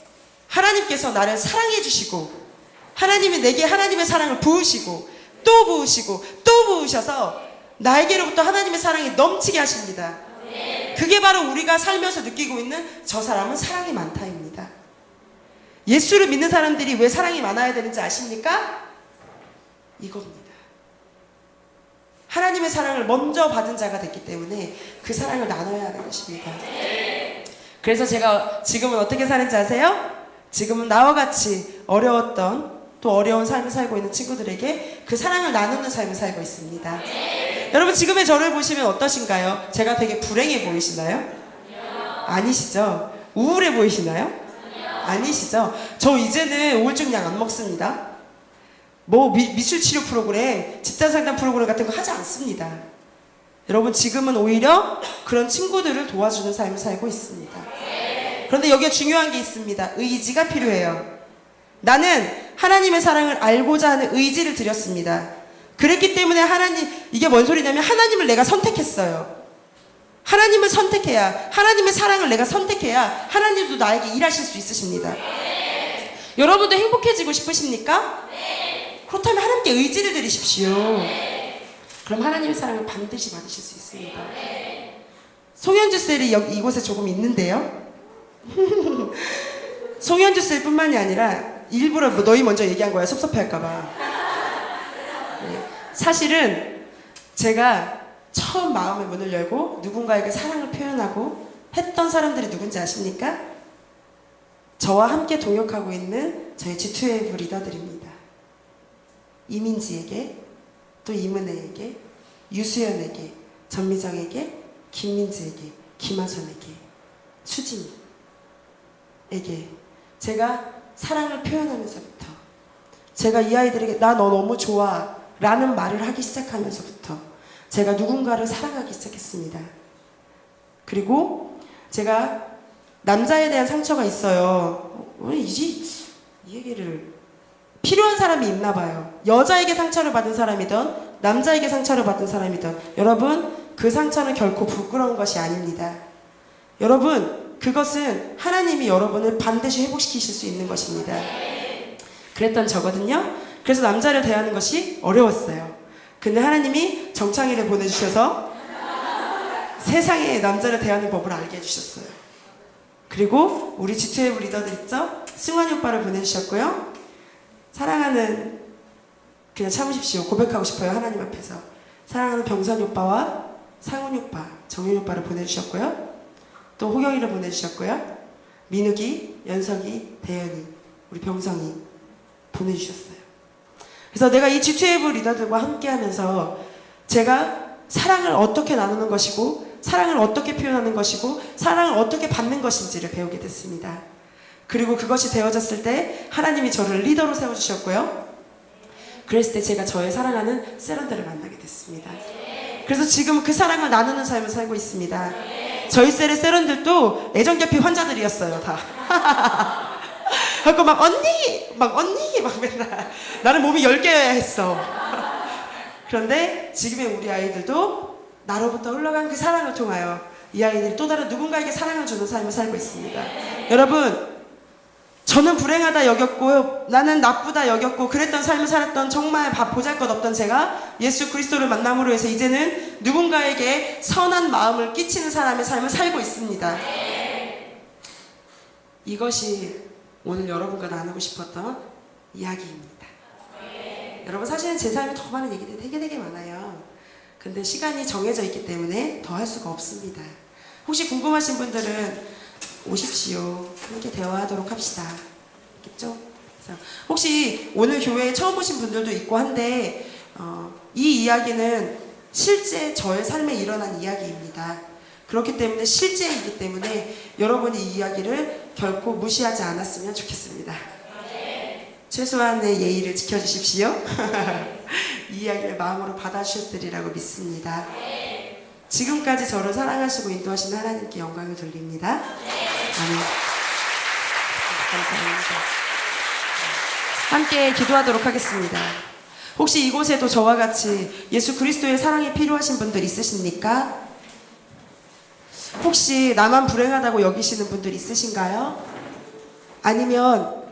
하나님께서 나를 사랑해 주시고 하나님이 내게 하나님의 사랑을 부으시고 또 부으시고 또 부으셔서 나에게로부터 하나님의 사랑이 넘치게 하십니다. 그게 바로 우리가 살면서 느끼고 있는 저 사람은 사랑이 많다입니다. 예수를 믿는 사람들이 왜 사랑이 많아야 되는지 아십니까? 이겁니다. 하나님의 사랑을 먼저 받은 자가 됐기 때문에 그 사랑을 나눠야 하는 것입니다. 그래서 제가 지금은 어떻게 사는지 아세요? 지금은 나와 같이 어려웠던 또 어려운 삶을 살고 있는 친구들에게 그 사랑을 나누는 삶을 살고 있습니다. 여러분, 지금의 저를 보시면 어떠신가요? 제가 되게 불행해 보이시나요? 아니시죠? 우울해 보이시나요? 아니시죠? 저 이제는 우울증 약 안 먹습니다. 뭐 미술 치료 프로그램, 집단 상담 프로그램 같은 거 하지 않습니다. 여러분, 지금은 오히려 그런 친구들을 도와주는 삶을 살고 있습니다. 그런데 여기에 중요한 게 있습니다. 의지가 필요해요. 나는 하나님의 사랑을 알고자 하는 의지를 드렸습니다. 그랬기 때문에 이게 뭔 소리냐면 하나님을 내가 선택했어요. 하나님을 선택해야, 하나님의 사랑을 내가 선택해야 하나님도 나에게 일하실 수 있으십니다. 여러분도 행복해지고 싶으십니까? 그렇다면 하나님께 의지를 드리십시오. 그럼 하나님의 사랑을 반드시 받으실 수 있습니다. 송현주 셀이 이곳에 조금 있는데요. 송현주 셀 뿐만이 아니라 일부러 너희 먼저 얘기한 거야. 섭섭해할까봐. 사실은 제가 처음 마음의 문을 열고 누군가에게 사랑을 표현하고 했던 사람들이 누군지 아십니까? 저와 함께 동역하고 있는 저희 G2웨이브 리더들입니다. 이민지에게, 또 이문혜에게, 유수연에게, 전미정에게, 김민지에게, 김하선에게, 수진이에게 제가 사랑을 표현하면서부터, 제가 이 아이들에게 나 너 너무 좋아 라는 말을 하기 시작하면서부터 제가 누군가를 사랑하기 시작했습니다. 그리고 제가 남자에 대한 상처가 있어요. 이 얘기를 필요한 사람이 있나 봐요. 여자에게 상처를 받은 사람이든 남자에게 상처를 받은 사람이든 여러분, 그 상처는 결코 부끄러운 것이 아닙니다. 여러분, 그것은 하나님이 여러분을 반드시 회복시키실 수 있는 것입니다. 그랬던 저거든요. 그래서 남자를 대하는 것이 어려웠어요. 근데 하나님이 정창희를 보내주셔서 세상에 남자를 대하는 법을 알게 해주셨어요. 그리고 우리 G2웨이브 리더들 있죠? 승환이 오빠를 보내주셨고요. 사랑하는, 그냥 참으십시오. 고백하고 싶어요. 하나님 앞에서. 사랑하는 병선이 오빠와 상훈이 오빠, 정윤이 오빠를 보내주셨고요. 또 호경이를 보내주셨고요. 민욱이, 연석이, 대현이, 우리 병성이 보내주셨어요. 그래서 내가 이 G2F 리더들과 함께하면서 제가 사랑을 어떻게 나누는 것이고 사랑을 어떻게 표현하는 것이고 사랑을 어떻게 받는 것인지를 배우게 됐습니다. 그리고 그것이 되어졌을 때 하나님이 저를 리더로 세워주셨고요. 그랬을 때 제가 저의 사랑하는 세런들을 만나게 됐습니다. 그래서 지금 그 사랑을 나누는 삶을 살고 있습니다. 저희 셀의 세런들도 애정결핍 환자들이었어요, 다. 그래서 막 언니 막 맨날 나는 몸이 10개여야 했어. 그런데 지금의 우리 아이들도 나로부터 흘러간 그 사랑을 통하여 이 아이들이 또 다른 누군가에게 사랑을 주는 삶을 살고 있습니다. 여러분, 저는 불행하다 여겼고 나는 나쁘다 여겼고 그랬던 삶을 살았던 정말 보잘것없던 제가 예수 그리스도를 만남으로 해서 이제는 누군가에게 선한 마음을 끼치는 사람의 삶을 살고 있습니다. 이것이 오늘 여러분과 나누고 싶었던 이야기입니다. 여러분, 사실은 제 삶에 더 많은 얘기들이 되게 많아요. 근데 시간이 정해져 있기 때문에 더 할 수가 없습니다. 혹시 궁금하신 분들은 오십시오. 함께 대화하도록 합시다. 알겠죠? 그래서 혹시 오늘 교회에 처음 오신 분들도 있고 한데 이 이야기는 실제 저의 삶에 일어난 이야기입니다. 그렇기 때문에 실제이기 때문에 여러분이 이 이야기를 결코 무시하지 않았으면 좋겠습니다. 최소한의 예의를 지켜주십시오. 이 이야기를 마음으로 받아주셨으리라고 믿습니다. 지금까지 저를 사랑하시고 인도하시는 하나님께 영광을 돌립니다. 아멘. 감사합니다. 함께 기도하도록 하겠습니다. 혹시 이곳에도 저와 같이 예수 그리스도의 사랑이 필요하신 분들 있으십니까? 혹시 나만 불행하다고 여기시는 분들 있으신가요? 아니면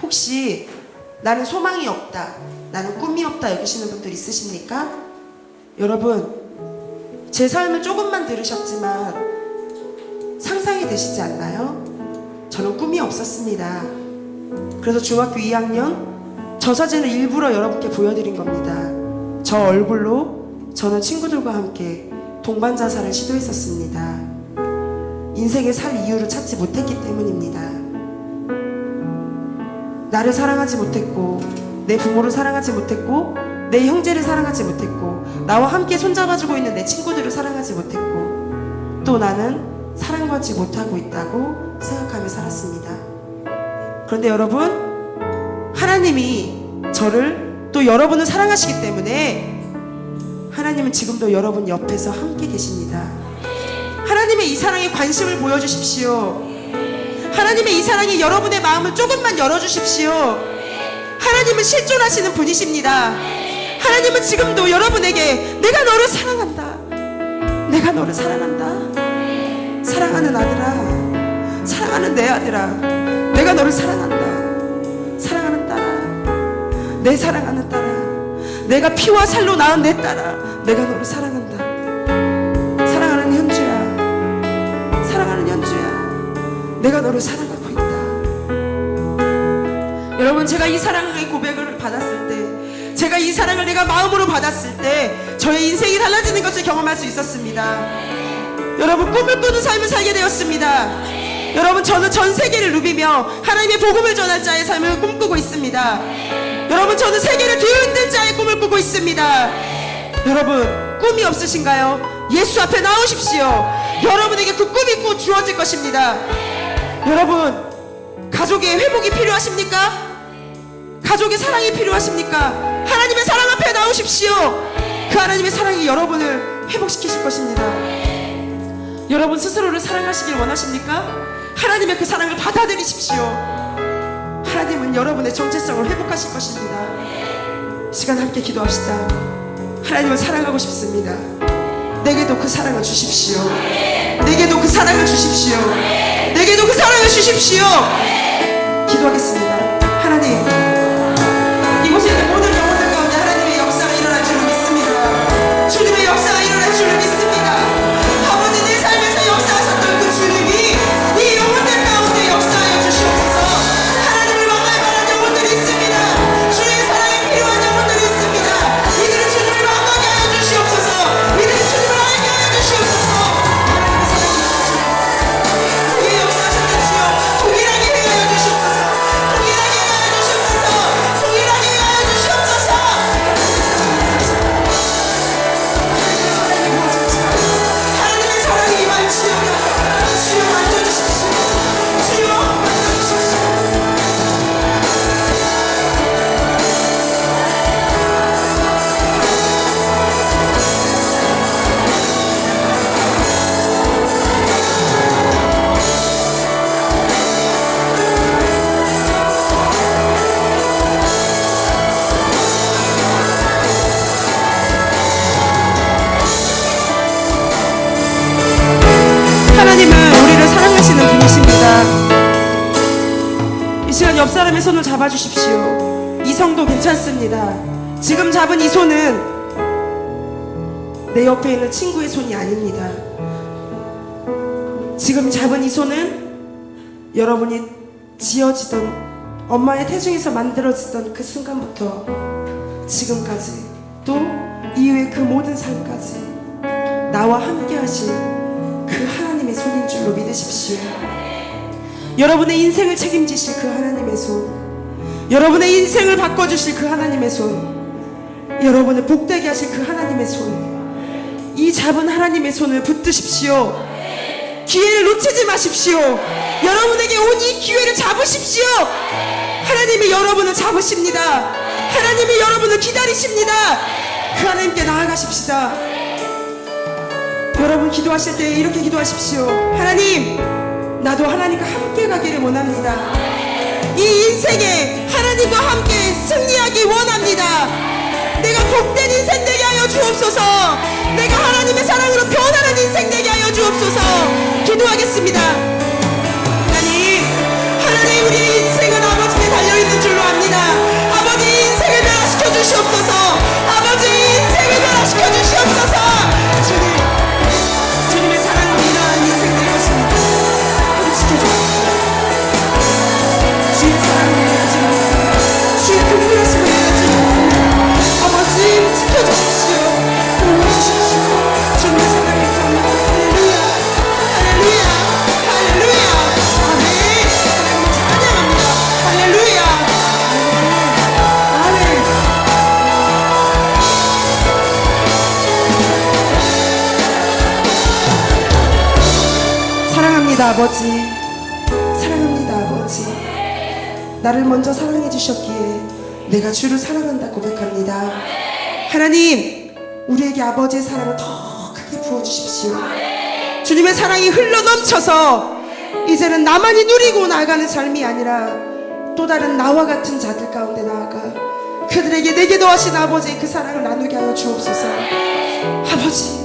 혹시 나는 소망이 없다, 나는 꿈이 없다 여기시는 분들 있으십니까? 여러분, 제 삶을 조금만 들으셨지만 상상이 되시지 않나요? 저는 꿈이 없었습니다. 그래서 중학교 2학년 저 사진을 일부러 여러분께 보여드린 겁니다. 저 얼굴로 저는 친구들과 함께 동반자살을 시도했었습니다. 인생에 살 이유를 찾지 못했기 때문입니다. 나를 사랑하지 못했고 내 부모를 사랑하지 못했고 내 형제를 사랑하지 못했고 나와 함께 손잡아주고 있는 내 친구들을 사랑하지 못했고 또 나는 사랑받지 못하고 있다고 생각하며 살았습니다. 그런데 여러분, 하나님이 저를 또 여러분을 사랑하시기 때문에 하나님은 지금도 여러분 옆에서 함께 계십니다. 하나님의 이 사랑에 관심을 보여주십시오. 하나님의 이 사랑이 여러분의 마음을 조금만 열어주십시오. 하나님은 실존하시는 분이십니다. 하나님은 지금도 여러분에게 내가 너를 사랑한다, 내가 너를 사랑한다, 사랑하는 아들아, 사랑하는 내 아들아, 내가 너를 사랑한다, 사랑하는 딸아, 내 사랑하는 딸아, 내가 피와 살로 낳은 내 딸아, 내가 너를 사랑한다. 사랑하는 현주야, 사랑하는 현주야, 내가 너를 사랑하고 있다. 여러분, 제가 이 사랑의 고백을 받았을 때, 제가 이 사랑을 내가 마음으로 받았을 때 저의 인생이 달라지는 것을 경험할 수 있었습니다. 여러분, 꿈을 꾸는 삶을 살게 되었습니다. 여러분, 저는 전 세계를 누비며 하나님의 복음을 전할 자의 삶을 꿈꾸고 있습니다. 여러분, 저는 세계를 뒤흔들 자의 꿈을 꾸고 있습니다. 여러분, 꿈이 없으신가요? 예수 앞에 나오십시오. 여러분에게 그 꿈이 꼭 주어질 것입니다. 여러분, 가족의 회복이 필요하십니까? 가족의 사랑이 필요하십니까? 하나님의 사랑 앞에 나오십시오. 그 하나님의 사랑이 여러분을 회복시키실 것입니다. 여러분 스스로를 사랑하시길 원하십니까? 하나님의 그 사랑을 받아들이십시오. 하나님은 여러분의 정체성을 회복하실 것입니다. 시간 함께 기도합시다. 하나님을 사랑하고 싶습니다. 내게도 그 사랑을 주십시오. 내게도 그 사랑을 주십시오. 내게도 그 사랑을 주십시오. 기도하겠습니다. 하나님, 이곳에 있는 모든 영혼들 가운데 하나님의 역사가 일어날 줄을 믿습니다. 주님의 역사가 일어날 줄을 믿습니다. 아버지, 내 삶에서 역사하셨던 그 주님이 이 영혼들 가운데 역사하여 주시옵소서. 하나님을 만날 만한 영혼들이 있습니다. 주의 사랑이 필요한 영혼들이 있습니다. 이들은 주님을 만나게 하여 주시옵소서. 이들은 주님을 알게 하여 주시옵소서. 하나님의 사랑이 주시옵소서. 여러분의 손을 잡아주십시오. 이 성도 괜찮습니다. 지금 잡은 이 손은 내 옆에 있는 친구의 손이 아닙니다. 지금 잡은 이 손은 여러분이 지어지던 엄마의 태중에서 만들어지던 그 순간부터 지금까지 또 이후의 그 모든 삶까지 나와 함께 하신 그 하나님의 손인 줄로 믿으십시오. 여러분의 인생을 책임지실 그 하나님의 손, 여러분의 인생을 바꿔주실 그 하나님의 손, 여러분을 복되게 하실 그 하나님의 손, 이 잡은 하나님의 손을 붙드십시오. 기회를 놓치지 마십시오. 여러분에게 온 이 기회를 잡으십시오. 하나님이 여러분을 잡으십니다. 하나님이 여러분을 기다리십니다. 그 하나님께 나아가십시다. 여러분 기도하실 때 이렇게 기도하십시오. 하나님, 나도 하나님과 함께 가기를 원합니다. 이 인생에 하나님과 함께 승리하기 원합니다. 내가 복된 인생 되게 하여 주옵소서. 내가 하나님의 사랑으로 변하는 인생 되게 하여 주옵소서. 기도하겠습니다. 하나님, 우리의 인생은 아버지께 달려있는 줄로 압니다. 아버지, 인생을 변화시켜 주시옵소서. 아버지, 인생을 변화시켜 주시옵소서. 주님의 사랑으로 일어나는 인생 될 것입니다. 우리 지켜주십시오. 주의 사랑으로 일어나지 않습니다. 주의 긍휼하심으로 일어나지 않습니다. 아버지, 지켜주십시오. 도와주십시오. 주님의 사랑을 감사합니다. 할렐루야, 할렐루야, 할렐루야. 아멘. 하나님을 찬양합니다. 할렐루야. 아멘. 사랑합니다, 아버지. 사랑합니다, 아버지. 나를 먼저 사랑해 주셨기에 내가 주를 사랑한다 고백합니다. 하나님, 우리에게 아버지의 사랑을 더 크게 부어주십시오. 주님의 사랑이 흘러넘쳐서 이제는 나만이 누리고 나아가는 삶이 아니라 또 다른 나와 같은 자들 가운데 나아가 그들에게 내게 더하신 아버지의 그 사랑을 나누게 하여 주옵소서. 아버지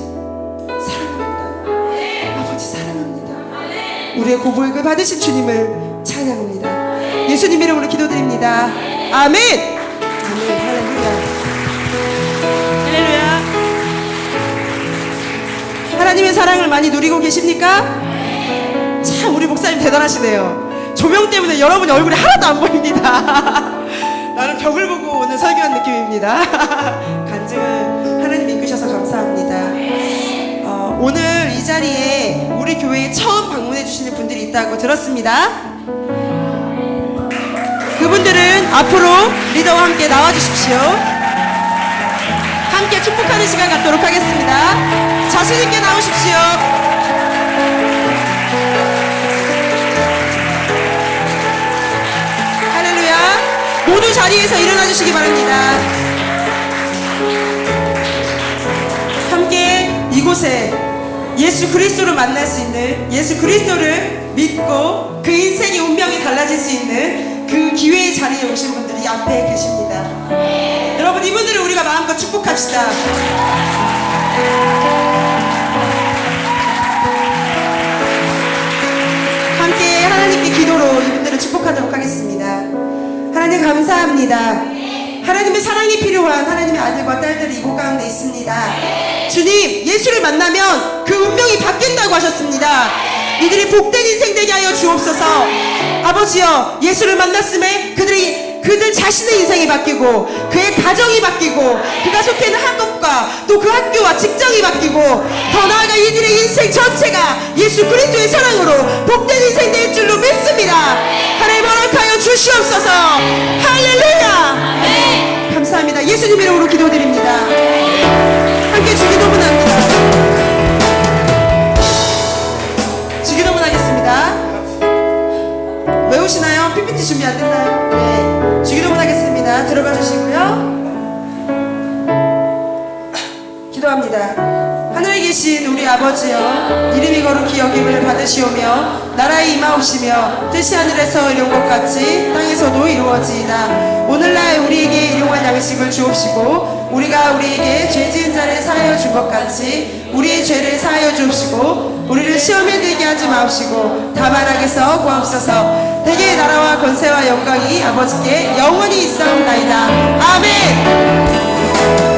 사랑합니다. 아버지 사랑합니다. 우리의 고백을 받으신 주님을 찬양합니다. 예수님 이름으로 기도드립니다. 아멘. 아멘. 할렐루야. 할렐루야. 하나님의 사랑을 많이 누리고 계십니까? 참 우리 목사님 대단하시네요. 조명 때문에 여러분의 얼굴이 하나도 안 보입니다. 나는 벽을 보고 오늘 설교한 느낌입니다. 간증은 하나님 이끄셔서 감사합니다. 오늘 이 자리에 우리 교회에 처음 방문해 주시는 분들이 있다고 들었습니다. 그분들은 앞으로 리더와 함께 나와 주십시오. 함께 축복하는 시간 갖도록 하겠습니다. 자신 있게 나오십시오. 할렐루야. 모두 자리에서 일어나 주시기 바랍니다. 함께 이곳에 예수 그리스도를 만날 수 있는, 예수 그리스도를 믿고 그 인생의 운명이 달라질 수 있는 그 기회의 자리에 오신 분들이 앞에 계십니다. 여러분, 이분들을 우리가 마음껏 축복합시다. 함께 하나님께 기도로 이분들을 축복하도록 하겠습니다. 하나님 감사합니다. 하나님의 사랑이 필요한 하나님의 아들과 딸들이 이곳 가운데 있습니다. 주님, 예수를 만나면 그 운명이 바뀐다고 하셨습니다. 이들이 복된 인생 되게 하여 주옵소서. 아버지여, 예수를 만났음에 그들 자신의 인생이 바뀌고 그의 가정이 바뀌고 그가 속해 있는 학업과 또 그 학교와 직장이 바뀌고 더 나아가 이들의 인생 전체가 예수 그리스도의 사랑으로 복된 인생 될 줄로 믿습니다. 하나님 허락하여 주시옵소서. 할렐루야. 네. 감사합니다. 예수님 이름으로 기도드립니다. 함께 주기도문 합니다. 주기도문 하겠습니다. 외우시나요? PPT 준비 안 됐나요? 네. 주기도문 하겠습니다. 들어가 주시고요. 기도합니다. 하늘에 계신 우리 아버지여, 이름이 거룩히 여김을 받으시오며 나라에 임하옵시며 뜻이 하늘에서 이룬 것 같이 땅에서도 이루어지이다. 오늘날 우리에게 일용할 양식을 주옵시고 우리가 우리에게 죄 지은 자를 사하여 준 것 같이 우리의 죄를 사하여 주옵시고 우리를 시험에 들게 하지 마옵시고 다만 악에서 구하옵소서. 대개의 나라와 권세와 영광이 아버지께 영원히 있사옵나이다. 아멘.